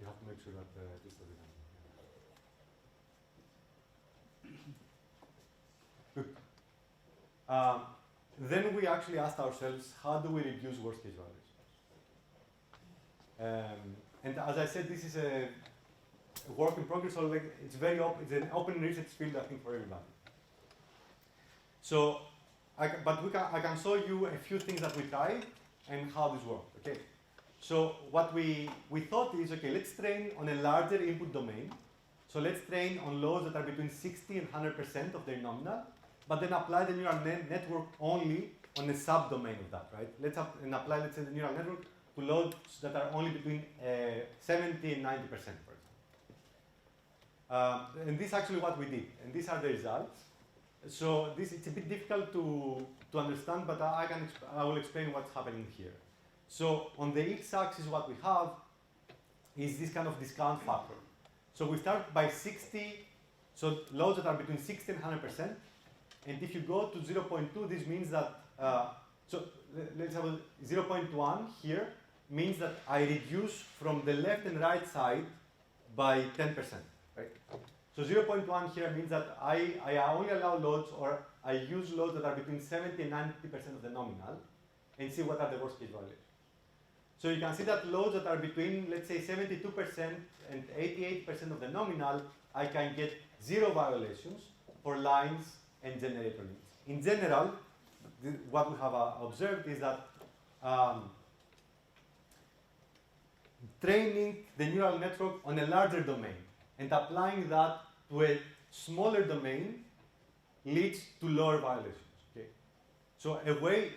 You have to make sure that this doesn't happen. Good. Then we actually asked ourselves, how do we reduce worst case values? And as I said, this is a work in progress. So like it's it's an open research field, I think, for everybody. So, I can show you a few things that we tried and how this worked. Okay. So what we thought is, okay, let's train on a larger input domain. So let's train on loads that are between 60 and 100% of their nominal, but then apply the neural network only on a subdomain of that, right? And apply, let's say, the neural network to loads that are only between 70 and 90%, for example. And this is actually what we did, and these are the results. So it's a bit difficult to understand, but I will explain what's happening here. So on the x-axis, what we have is this kind of discount factor. So we start by 60, so loads that are between 60 and 100%. And if you go to 0.2, this means that, so let's have 0.1 here, means that I reduce from the left and right side by 10%, right? So 0.1 here means that I only allow loads, or I use loads that are between 70 and 90% of the nominal, and see what are the worst case values. So you can see that loads that are between, let's say, 72% and 88% of the nominal, I can get 0 violations for lines and generator needs. In general, what we have observed is that training the neural network on a larger domain and applying that to a smaller domain leads to lower violations. Okay? So a way,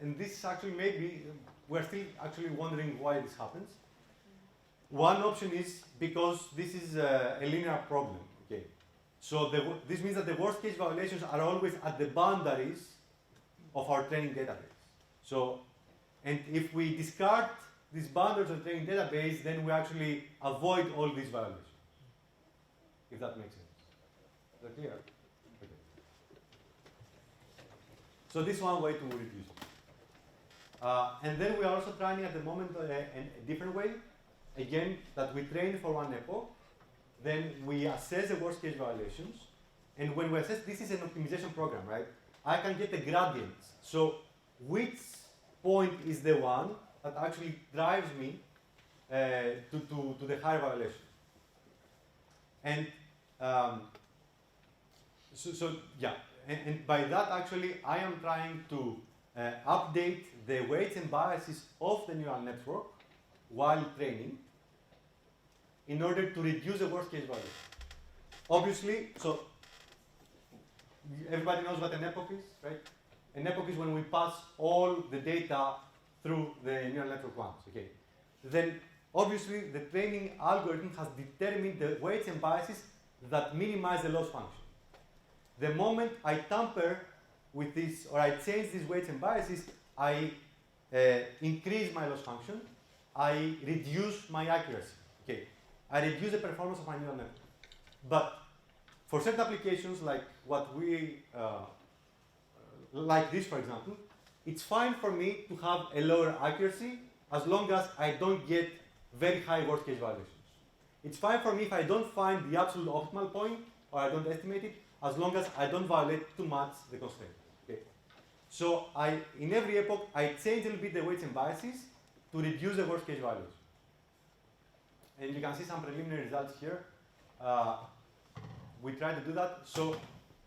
and this actually maybe, we're still actually wondering why this happens. One option is because this is a linear problem. Okay? So this means that the worst case violations are always at the boundaries of our training database. So, and if we discard these boundaries of the training database, then we actually avoid all these violations. If that makes sense. Is that clear? Okay. So this is one way to reduce it. And then we are also trying at the moment a different way. Again, that we train for one epoch. Then we assess the worst case violations. And when we assess, this is an optimization program, right? I can get the gradients. So which point is the one that actually drives me to the higher violation? And and by that actually I am trying to update the weights and biases of the neural network while training in order to reduce the worst case value. Obviously, so everybody knows what an epoch is, right? An epoch is when we pass all the data through the neural network once, okay? Then obviously the training algorithm has determined the weights and biases that minimize the loss function. The moment I tamper with this, or I change these weights and biases, I increase my loss function, I reduce my accuracy, okay? I reduce the performance of my neural network. But for certain applications like what we, like this for example, it's fine for me to have a lower accuracy as long as I don't get very high worst case violations. It's fine for me if I don't find the absolute optimal point or I don't estimate it, as long as I don't violate too much the constraint. Okay. So in every epoch, I change a little bit the weights and biases to reduce the worst case values. And you can see some preliminary results here. We try to do that. So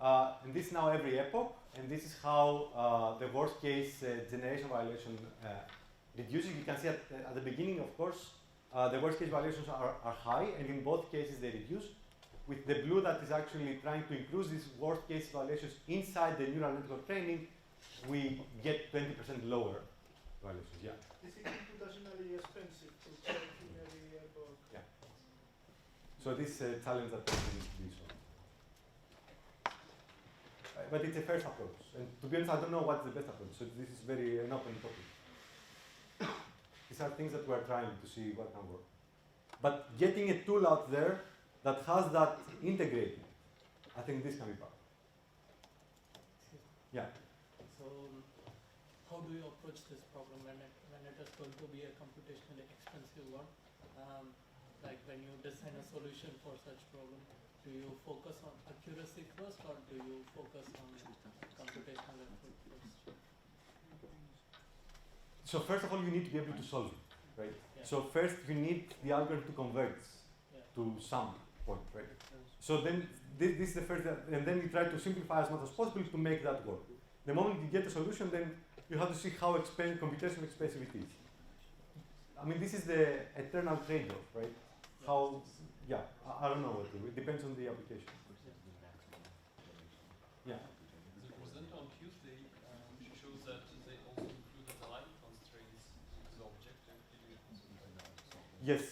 and this is now every epoch, and this is how the worst case generation violation reduces. You can see at the beginning, of course, the worst case violations are high, and in both cases they reduce. With the blue that is actually trying to increase these worst case violations inside the neural network training, we get 20% lower violations. Yeah. This is computationally expensive to check in every epoch. Yeah. So this challenge that we need to be solved. But it's a first approach, and to be honest, I don't know what's the best approach. So this is very an open topic. These are things that we're trying to see what can work. But getting a tool out there that has that integrated, I think this can be part. Yeah. So, how do you approach this problem when it is going to be a computationally expensive one? Like when you design a solution for such problem, do you focus on accuracy first, or do you focus on computational effort first? So first of all, you need to be able to solve it, right? Yeah. So first, you need the algorithm to converge to some point, right? So then this is the first, and then you try to simplify as much as possible to make that work. The moment you get a solution, then you have to see how computationally expensive it is. I mean, this is the eternal trade-off, right? How, yeah, I don't know what to do. It depends on the application. Yeah. The presenter on Tuesday shows that they also included the line constraints in the objective deletion. Yes.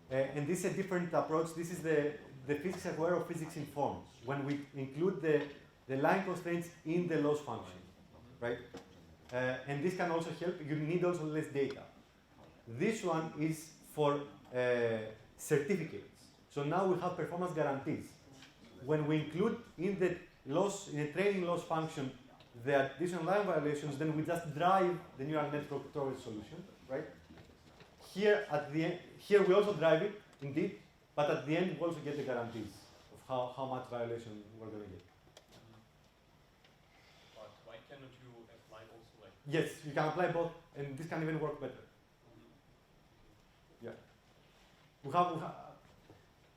And this is a different approach. This is the physics aware of physics informed. When we include the line constraints in the loss function, right? And this can also help. You need also less data. This one is for certificates. So now we have performance guarantees. When we include in the training loss function the additional line violations, then we just drive the neural network towards solution, right? Here at the end, here we also drive it, indeed, but at the end we also get the guarantees of how much violation we're going to get. But why cannot you apply also like? Yes, you can apply both, and this can even work better. Yeah. We have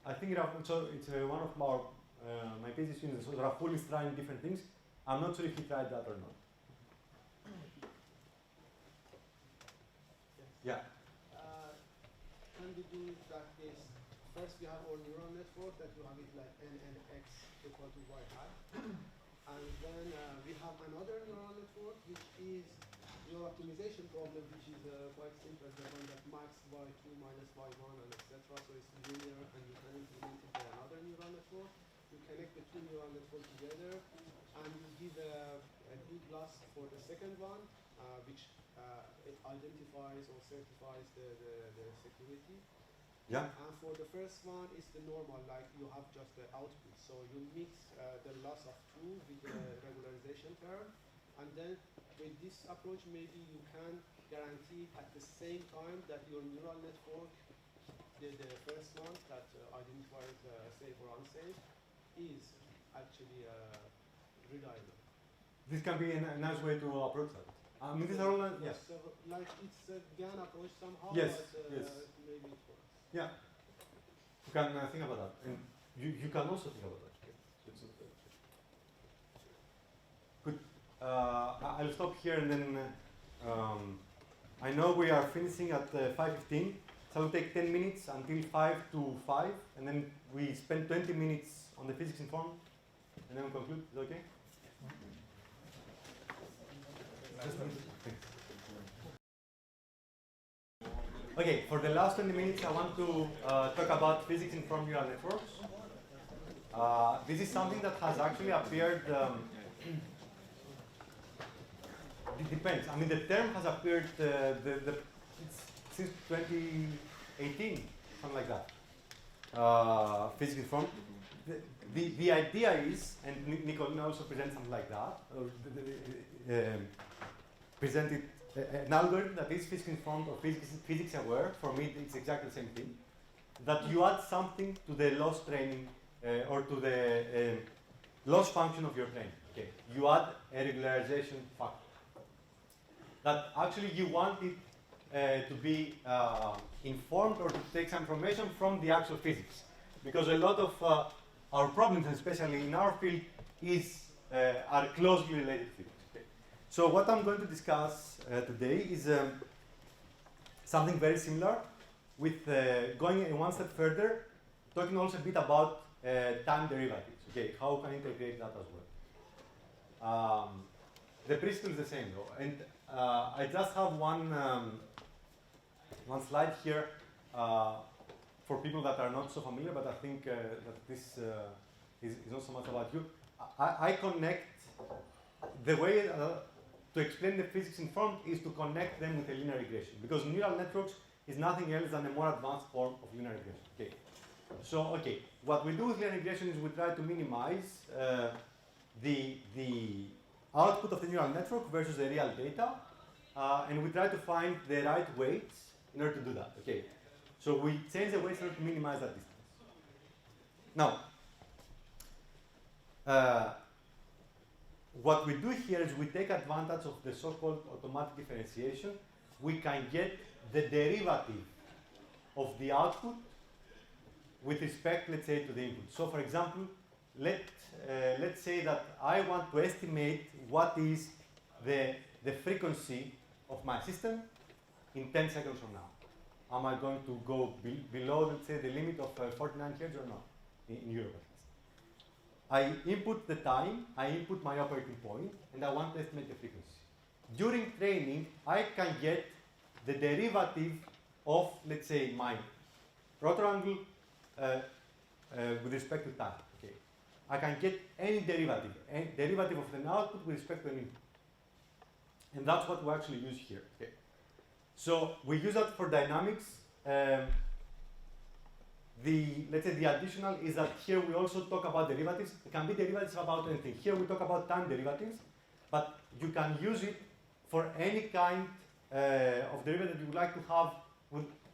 I think so it's one of our my PhD students. So Rahul is trying different things. I'm not sure if he tried that or not. Yeah. Can we do that case? First, we have our neural network that you have it like n and x equal to y hat, and then we have another neural network which is your optimization problem, which is quite simple, the one that max y2 minus y1 and etc. So it's linear, and you can implement it by another neural network. You connect the two neural networks together, and you give a good loss for the second one, which it identifies or certifies the security. Yeah. And for the first one, it's the normal, like you have just the output. So you mix the loss of 2 with the regularization term, and then with this approach, maybe you can guarantee at the same time that your neural network, the first one that identifies safe or unsafe, is actually reliable. This can be a nice way to approach that. I mean, these are all, yes. So, like it's a GAN approach somehow, Yes, but yes. maybe it works. Yeah. You can think about that. And you can also think about that. Good. I'll stop here, and then I know we are finishing at 5:15, so we'll take 10 minutes until 5 to 5, and then we spend 20 minutes on the physics informed, and then we conclude. Is that okay? Okay, for the last 20 minutes, I want to talk about physics informed neural networks. This is something that has actually appeared. It depends. I mean, the term has appeared since 2018, something like that. Physics informed. The idea is, and Nicolina also presents something like that, or presented an algorithm that is physics informed or physics aware. For me, it's exactly the same thing. that you add something to the loss training or to the loss function of your training. Okay, you add a regularization factor. That actually you want it to be informed or to take some information from the actual physics, because a lot of our problems, especially in our field, are closely related to physics. Okay. So what I'm going to discuss today is something very similar, with going one step further, talking also a bit about time derivatives. Okay, how can I integrate that as well? The principle is the same though, and I just have one slide here for people that are not so familiar, but I think that this is not so much about you. I connect the way to explain the physics in front is to connect them with a linear regression, because neural networks is nothing else than a more advanced form of linear regression. Okay. So, okay, what we do with linear regression is we try to minimize the output of the neural network versus the real data, and we try to find the right weights in order to do that. Okay. So we change the weights in order to minimize that distance. Now, what we do here is we take advantage of the so-called automatic differentiation. We can get the derivative of the output with respect, let's say, to the input. So, for example, let's say that I want to estimate what is the frequency of my system in 10 seconds from now. Am I going to go below, let's say, the limit of 49 Hz or not in Europe? I input the time, I input my operating point, and I want to estimate the frequency. During training, I can get the derivative of, let's say, my rotor angle with respect to time. Okay, I can get any derivative of an output with respect to an input, and that's what we actually use here. Okay, so we use that for dynamics. Let's say the additional is that here we also talk about derivatives. It can be derivatives about anything. Here we talk about time derivatives, but you can use it for any kind of derivative you would like to have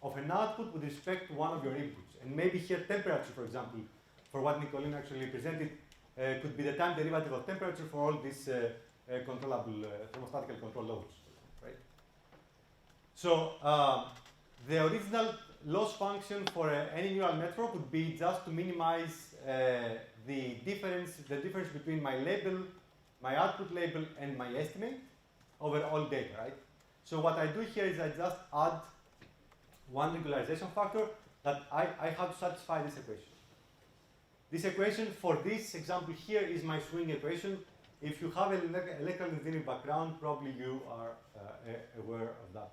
of an output with respect to one of your inputs. And maybe here temperature, for example, for what Nicolene actually presented, could be the time derivative of temperature for all these controllable thermostatical control loads, right? So the original loss function for any neural network would be just to minimize the difference between my label, my output label, and my estimate over all data, right? So what I do here is I just add one regularization factor that I have to satisfy this equation. This equation for this example here is my swing equation. If you have an electrical engineering background, probably you are aware of that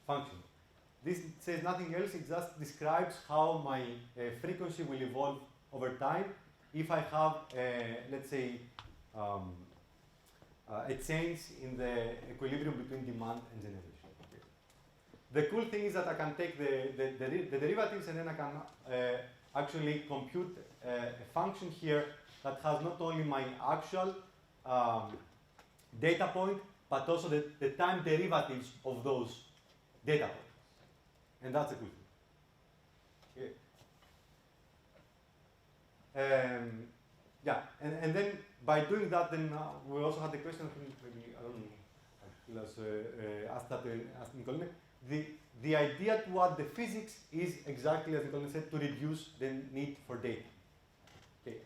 function. This says nothing else, it just describes how my frequency will evolve over time if I have, let's say, a change in the equilibrium between demand and generation. Okay. The cool thing is that I can take the derivatives, and then I can actually compute a function here that has not only my actual data point, but also the time derivatives of those data points. And that's a good thing. Okay. Yeah, and then by doing that, then we also had the question, maybe, I don't know, asked Nicolene. The idea to add the physics is exactly as Nicolene said, to reduce the need for data. Okay.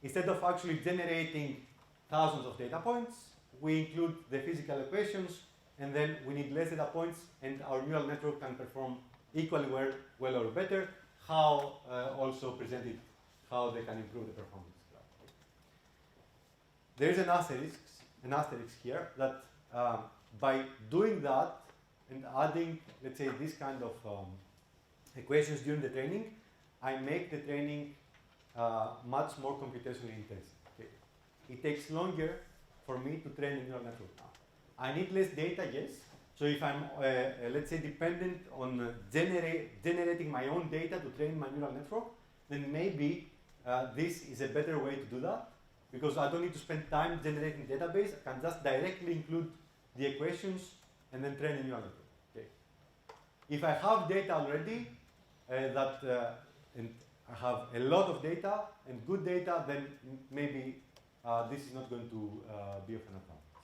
Instead of actually generating thousands of data points, we include the physical equations, and then we need less data points, and our neural network can perform equally well or better. How also presented how they can improve the performance. There is an asterisk here that by doing that and adding, let's say, this kind of equations during the training, I make the training much more computationally intensive. Okay. It takes longer for me to train a neural network now. I need less data, yes. So if I'm, let's say, dependent on generating my own data to train my neural network, then maybe this is a better way to do that, because I don't need to spend time generating database. I can just directly include the equations and then train a neural network. Okay. If I have data already that and I have a lot of data and good data, then maybe this is not going to be of an advantage.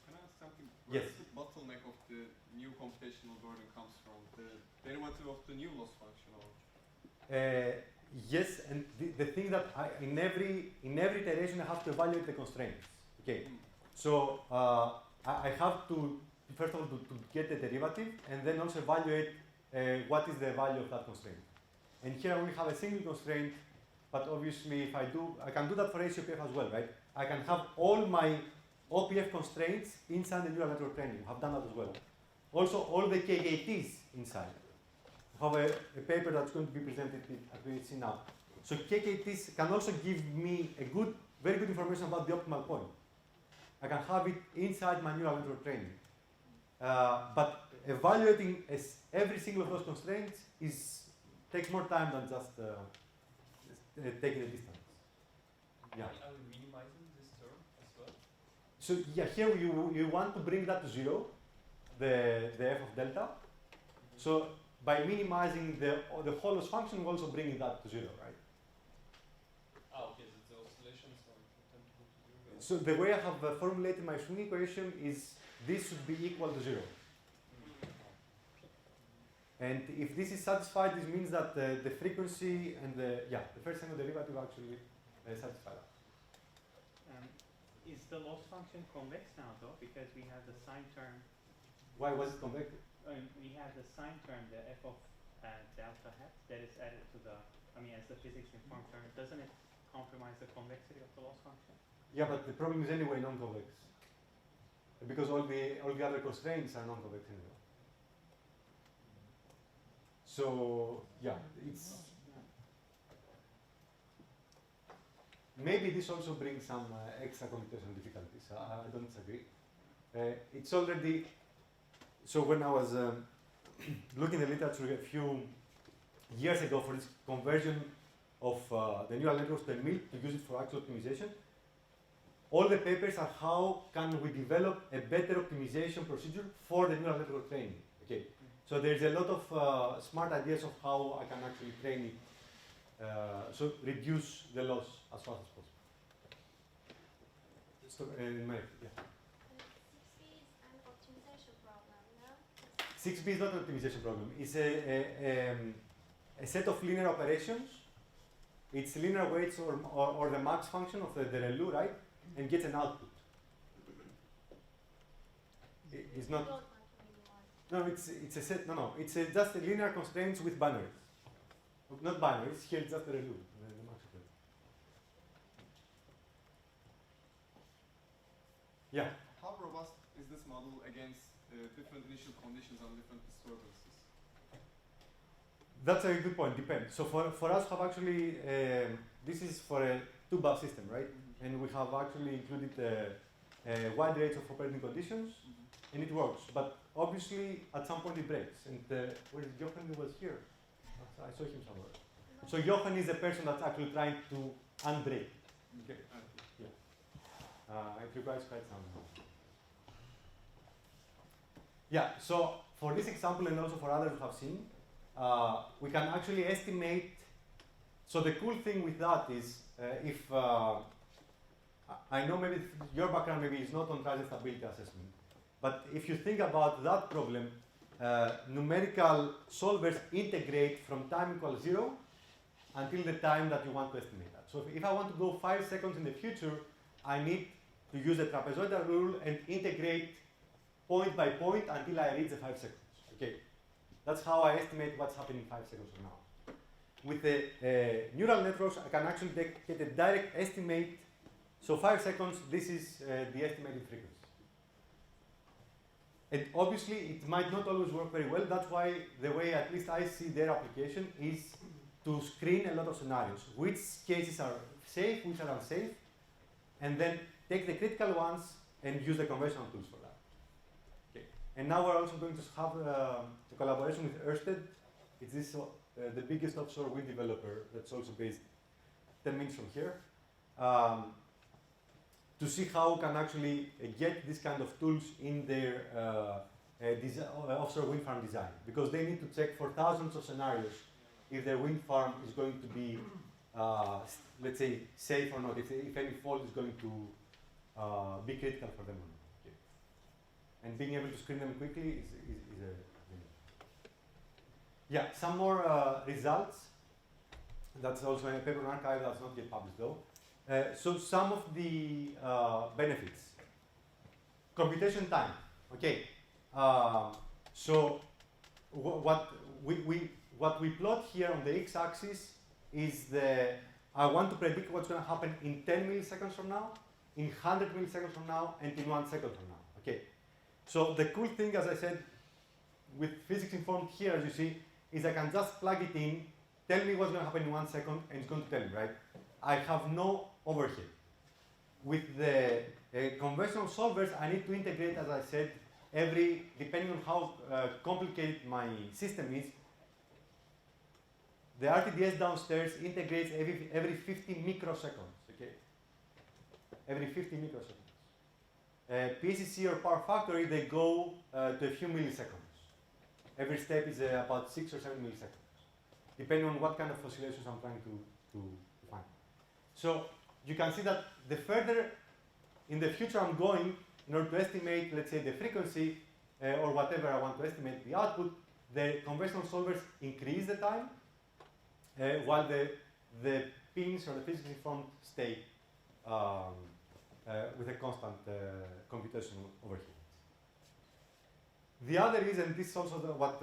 Can I ask something? Yes. Where the bottleneck of the new computational burden comes from? The derivative of the new loss function, or? Yes, and the thing that in every iteration I have to evaluate the constraints. Okay, so I have to first of all to get the derivative and then also evaluate what is the value of that constraint. And here we have a single constraint, but obviously if I can do that for ACOPF as well, right? I can have all my OPF constraints inside the neural network training. I've done that as well. Also all the KKTs inside. I have a paper that's going to be presented at VHC now. So KKTs can also give me very good information about the optimal point. I can have it inside my neural network training. But evaluating every single of those constraints takes more time than just taking the distance. Yeah. Are we minimizing this term as well? So yeah, here you want to bring that to 0, the f of delta. So by minimizing the whole loss function, we're also bringing that to 0, right? Okay, so the oscillations are tend to go to 0. So the way I have formulated my swing equation is this should be equal to 0. And if this is satisfied, this means that the frequency and the first angle derivative actually satisfy that. Is the loss function convex now though? Because we have the sine term. Why was it convex? We have the sine term, the f of delta hat, that is added to the, as the physics informed term. Doesn't it compromise the convexity of the loss function? Yeah, but the problem is anyway non-convex. Because all the other constraints are non-convex anyway. So yeah, maybe this also brings some extra computational difficulties. I don't disagree. It's already, so when I was looking at the literature a few years ago for this conversion of the neural networks to MIL to use it for actual optimization, all the papers are how can we develop a better optimization procedure for the neural network training. Okay. So there's a lot of smart ideas of how I can actually train it, so reduce the loss as fast as possible. So, yeah. 6B is an optimization problem, no? 6B is not an optimization problem. It's a set of linear operations. It's linear weights or the max function of the ReLU, right? And gets an output. It's not. No, it's a set. No. It's just a linear constraints with binaries. Not binaries. Here it's just the ReLU. The max of it. Yeah. How robust is this model against different initial conditions and different disturbances? That's a good point. Depends. So for us, have actually this is for a 2-bus system, right? And we have actually included a wide range of operating conditions, and it works. But obviously, at some point it breaks. And where is Johan? He was here. I saw him somewhere. So Johan is the person that's actually trying to unbreak. Okay. Yeah. It requires quite some. Yeah. So for this example, and also for others we have seen, we can actually estimate. So the cool thing with that is if I know maybe your background maybe is not on transient stability assessment, but if you think about that problem, numerical solvers integrate from time equals 0 until the time that you want to estimate that. So if I want to go 5 seconds in the future, I need to use the trapezoidal rule and integrate point by point until I reach the 5 seconds. Okay, that's how I estimate what's happening 5 seconds from now. With the neural networks, I can actually get a direct estimate. So 5 seconds, this is the estimated frequency. And obviously, it might not always work very well. That's why the way at least I see their application is to screen a lot of scenarios. Which cases are safe, which are unsafe, and then take the critical ones and use the conventional tools for that. Okay. And now we're also going to have a collaboration with Ørsted. It's this the biggest offshore wind developer that's also based 10 minutes from here. To see how we can actually get this kind of tools in their offshore wind farm design, because they need to check for thousands of scenarios if their wind farm is going to be, let's say, safe or not, if any fault is going to be critical for them or not. Okay. And being able to screen them quickly is a yeah, some more results. That's also in a paper in archive that's not yet published though. So some of the benefits. Computation time. Okay. So what we plot here on the x-axis is I want to predict what's going to happen in 10 milliseconds from now, in 100 milliseconds from now, and in 1 second from now. Okay. So the cool thing, as I said, with physics informed here, as you see, is I can just plug it in, tell me what's going to happen in 1 second, and it's going to tell me, right? I have no overhead. With the conventional solvers, I need to integrate, as I said, depending on how complicated my system is, the RTDS downstairs integrates every 50 microseconds, okay? Every 50 microseconds. PCC or Power Factory, they go to a few milliseconds. Every step is about 6 or 7 milliseconds, depending on what kind of oscillations I'm trying to find. So you can see that the further in the future I'm going, in order to estimate, let's say, the frequency or whatever I want to estimate the output, the conventional solvers increase the time, while the pins or the physics informed stay with a constant computational overhead. The other reason, this is also what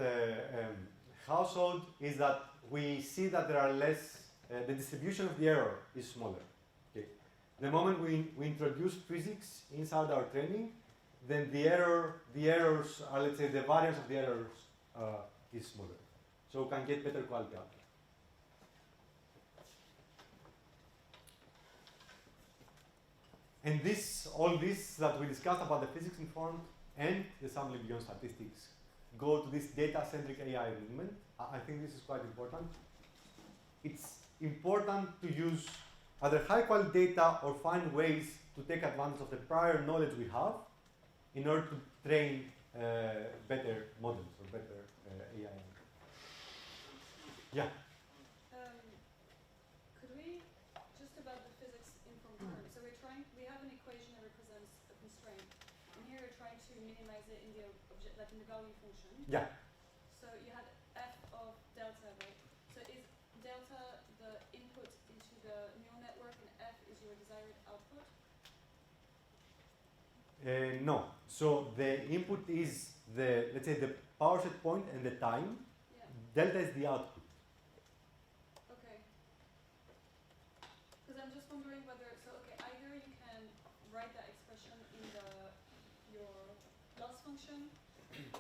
House showed, is that we see that there are less, the distribution of the error is smaller. Okay. The moment we introduce physics inside our training, then the errors are, let's say, the variance of the errors is smaller. So we can get better quality output. And all this that we discussed about the physics informed and the sampling beyond statistics go to this data-centric AI movement. I think this is quite important. It's important to use either high-quality data or find ways to take advantage of the prior knowledge we have in order to train better models or better AI. Yeah? Could we, just about the physics informed term, so we have an equation that represents a constraint, and here we're trying to minimize it in the object, like in the value function. Yeah. So you had f of delta, right? So is delta the input into the neural network and f is your desired output? No. So the input is let's say, the power set point and the time. Yeah. Delta is the output. Okay. Because I'm just wondering whether, either you can write that expression in your loss function,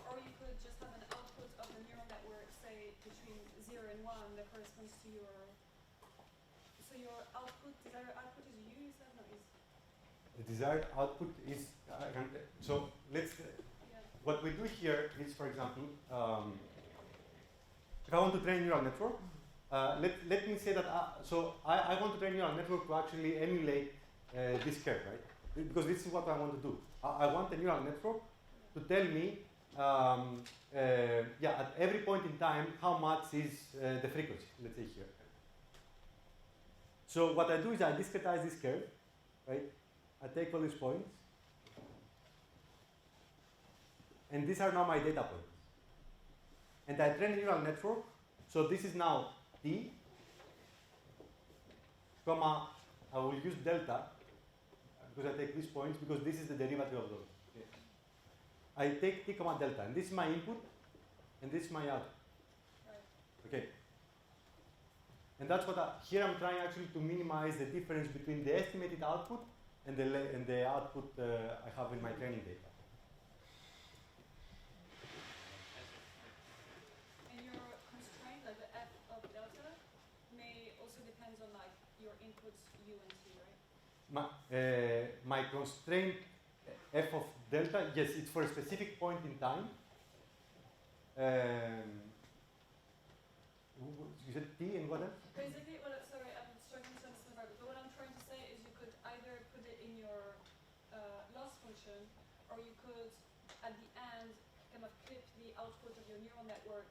or you could just have an output of the neural network, say, between 0 and 1 that corresponds to your, so your output, desired output is u, is that? No, is. The desired output is, so let's, what we do here is, for example, if I want to train a neural network, let me say that, I want to train a neural network to actually emulate this curve, right? Because this is what I want to do. I want a neural network to tell me, at every point in time, how much is the frequency, let's say here. So what I do is I discretize this curve, right? I take all these points, and these are now my data points. And I train a neural network, so this is now t, comma, I will use delta, because I take these points, because this is the derivative of those. Okay. I take t comma delta, and this is my input, and this is my output. Right. Okay. And that's what here I'm trying actually to minimize the difference between the estimated output and the output I have in my training data. And your constraint, like the f of delta, may also depend on like your inputs u and t, right? My constraint f of delta, yes, it's for a specific point in time. You said t and what else? Basically, sorry, I'm struggling to understand about it, but what I'm trying to say is you could either put it in your loss function, or you could, at the end, kind of clip the output of your neural network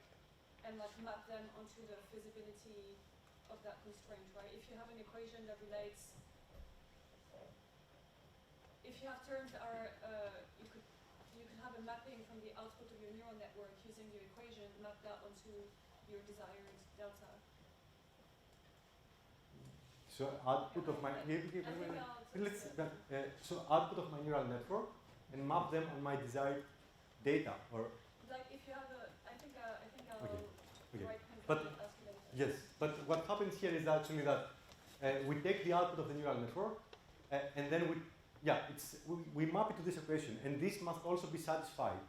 and like map them onto the feasibility of that constraint, right? If you have an equation that relates, if you have terms that are, you could have a mapping from the output of your neural network using your equation, map that onto your desired delta. So output of my so output of my neural network and map them on my desired data, or like if you have a, I think I'll okay. write things But down and ask you later. yes, but what happens here is actually that we take the output of the neural network and then we map it to this equation, and this must also be satisfied.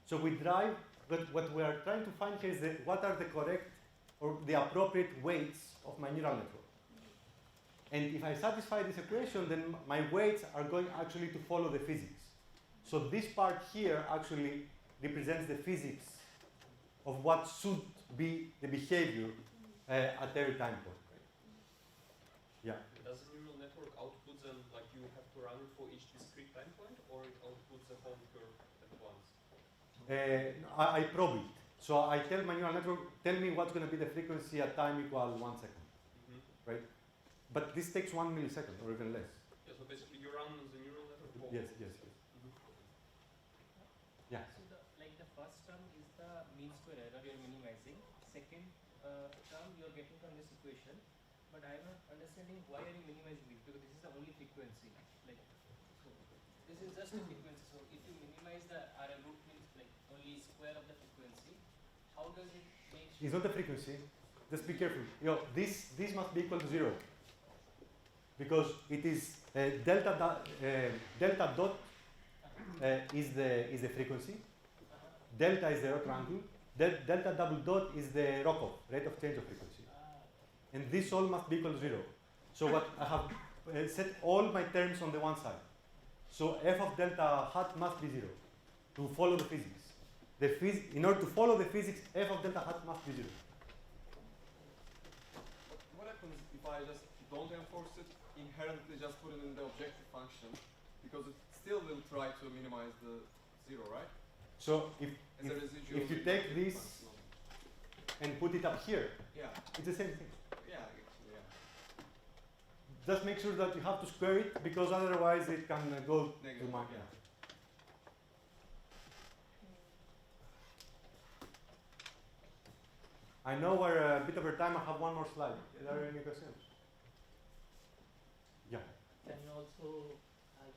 So we drive, but what we are trying to find here is what are the correct or the appropriate weights of my neural network. And if I satisfy this equation, then my weights are going actually to follow the physics. So this part here actually represents the physics of what should be the behavior at every time point. Right? Yeah. Does the neural network output then, like you have to run it for each discrete time point, or it outputs the whole curve at once? I probe it. So I tell my neural network, tell me what's going to be the frequency at time equal 1 second. Right? But this takes 1 millisecond or even less. Yeah, so basically you run the neural network for Yes. Yeah. So the first term is the mean square error you're minimizing. Second term you're getting from this equation. But I'm not understanding why are you minimizing it, because this is the only frequency. Like, so this is just a frequency. So if you minimize the RL root means like only square of the frequency, how does it make sure? It's not the frequency. Just be careful. This must be equal to 0. Because it is delta dot is the frequency. Delta is the rho triangle. Delta double dot is the ROCO, rate of change of frequency. And this all must be equal to 0. So what I have set all my terms on the one side. So f of delta hat must be 0 to follow the physics. In order to follow the physics, f of delta hat must be 0. What happens if I just don't enforce it, inherently just put it in the objective function, because it still will try to minimize the 0, right? So if you take this and put it up here, it's the same thing. Yeah, actually, yeah. Just make sure that you have to square it, because otherwise it can go negative, to my I know we're a bit over time. I have one more slide. Are there any questions? Yeah. Can you also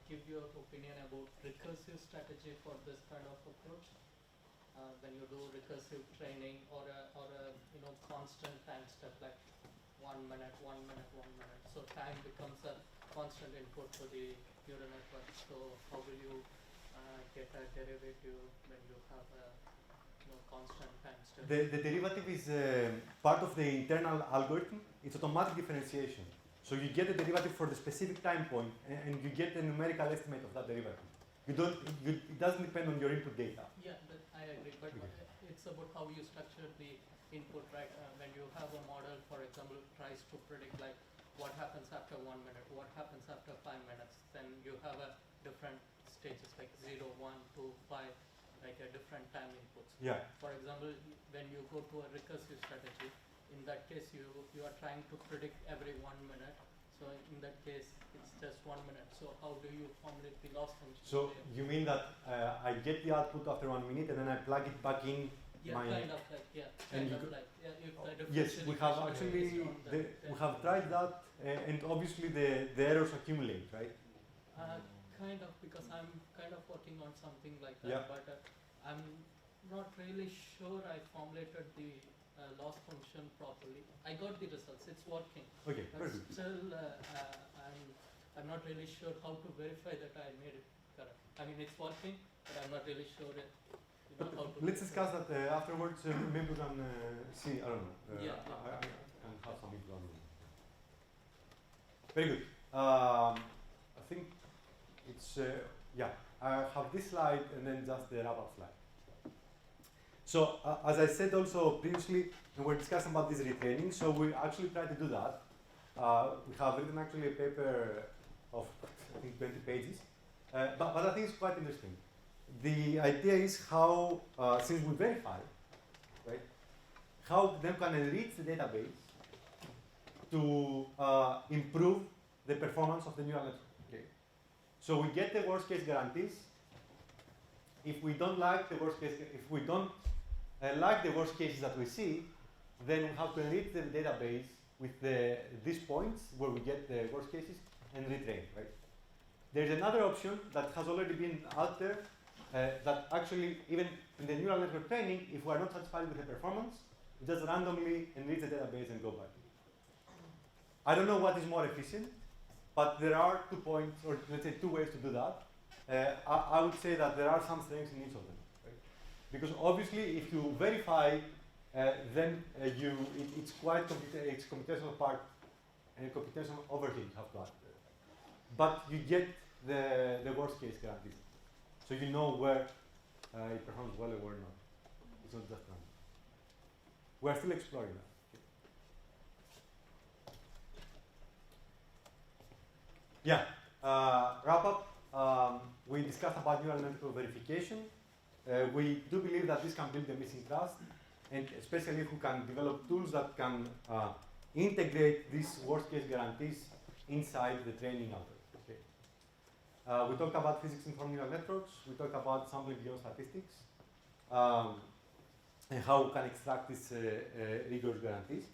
give your opinion about recursive strategy for this kind of approach? When you do recursive training or a constant time step, like 1 minute, 1 minute, 1 minute. So time becomes a constant input to the neural network. So how will you get a derivative when you have a constant time step? The derivative is part of the internal algorithm. It's automatic differentiation. So you get the derivative for the specific time point, and you get a numerical estimate of that derivative. It doesn't depend on your input data. Yeah, I agree. But it's about how you structure the input, right? When you have a model, for example, tries to predict like what happens after 1 minute, what happens after 5 minutes, then you have a different stages like 0, 1, 2, 5, like a different time inputs. Yeah. For example, when you go to a recursive strategy, in that case you are trying to predict every 1 minute. So in that case, it's just 1 minute. So how do you formulate the loss function? So you mean that I get the output after 1 minute and then I plug it back in? Yeah, kind of like, yeah. Yes, we have actually we have tried that, and obviously the errors accumulate, right? Kind of, because I'm kind of working on something like that, Yeah. but I'm not really sure I formulated the loss function properly. I got the results; it's working. Okay, but very good. still, I'm not really sure how to verify that I made it correct. I mean, it's working, but I'm not really sure how to. Let's discuss that afterwards. Maybe we can see. I don't know. Yeah. I can have some people on. Very good. I think it's I have this slide and then just the wrap-up slide. So as I said also previously, we were discussing about this retraining. So we actually try to do that. We have written actually a paper of I think 20 pages, but I think it's quite interesting. The idea is how, since we verify, right, how they can enrich the database to improve the performance of the neural network. Okay. So we get the worst case guarantees. If we don't like the worst case, if we don't like the worst cases that we see, then we have to enrich the database with these points where we get the worst cases and retrain, right? There's another option that has already been out there that actually, even in the neural network training, if we are not satisfied with the performance, we just randomly enrich the database and go back. I don't know what is more efficient, but there are 2 points, or let's say 2 ways to do that. I would say that there are some strengths in each of them, right? Because obviously, if you verify, then it's quite it's computational part and computational overhead you have to add. But you get the worst case guarantees, so you know where it performs well or where not. It's not just random. We are still exploring that. Yeah. Wrap up. We discussed about neural network verification. We do believe that this can build the missing trust, and especially if we can develop tools that can integrate these worst case guarantees inside the training algorithm. Okay. We talked about physics-informed neural networks. We talked about sampling beyond statistics, and how we can extract these rigorous guarantees.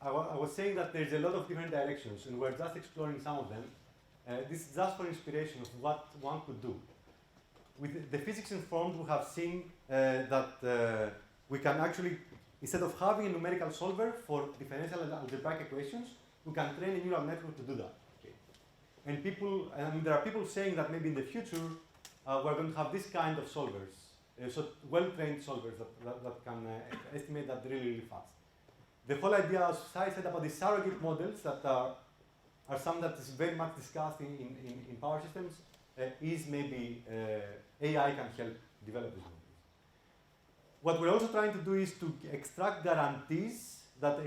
I was saying that there's a lot of different directions, and we're just exploring some of them. This is just for inspiration of what one could do. With the physics informed, we have seen that we can actually, instead of having a numerical solver for differential algebraic equations, we can train a neural network to do that. Okay. And there are people saying that maybe in the future we're going to have this kind of solvers, so well-trained solvers that can estimate that really, really fast. The whole idea, as I said, about the surrogate models that are something that is very much discussed in power systems, is maybe AI can help develop these models. What we're also trying to do is to extract guarantees that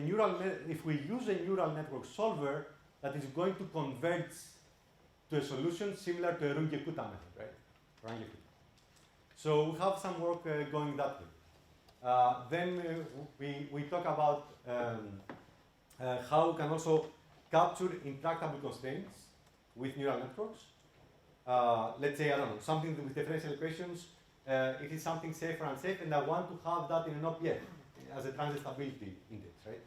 if we use a neural network solver, that is going to converge to a solution similar to a Runge-Kutta method, right? Runge-Kutta. So we have some work going that way. Then we talk about how we can also capture intractable constraints with neural networks. Let's say, I don't know, something with differential equations. It is something safe or unsafe, and I want to have that in an OPF as a transit stability index, right?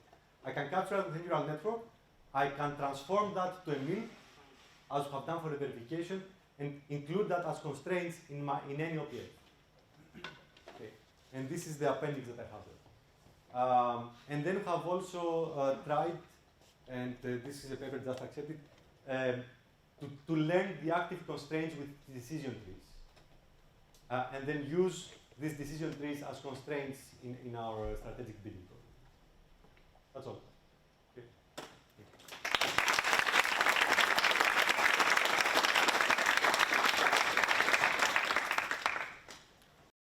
I can capture that with a neural network. I can transform that to a MIL, as we have done for the verification, and include that as constraints in any OPF. Okay. And this is the appendix that I have there. And then we have also tried, and this is a paper just accepted, to learn the active constraints with decision trees. And then use these decision trees as constraints in our strategic bidding program. That's all.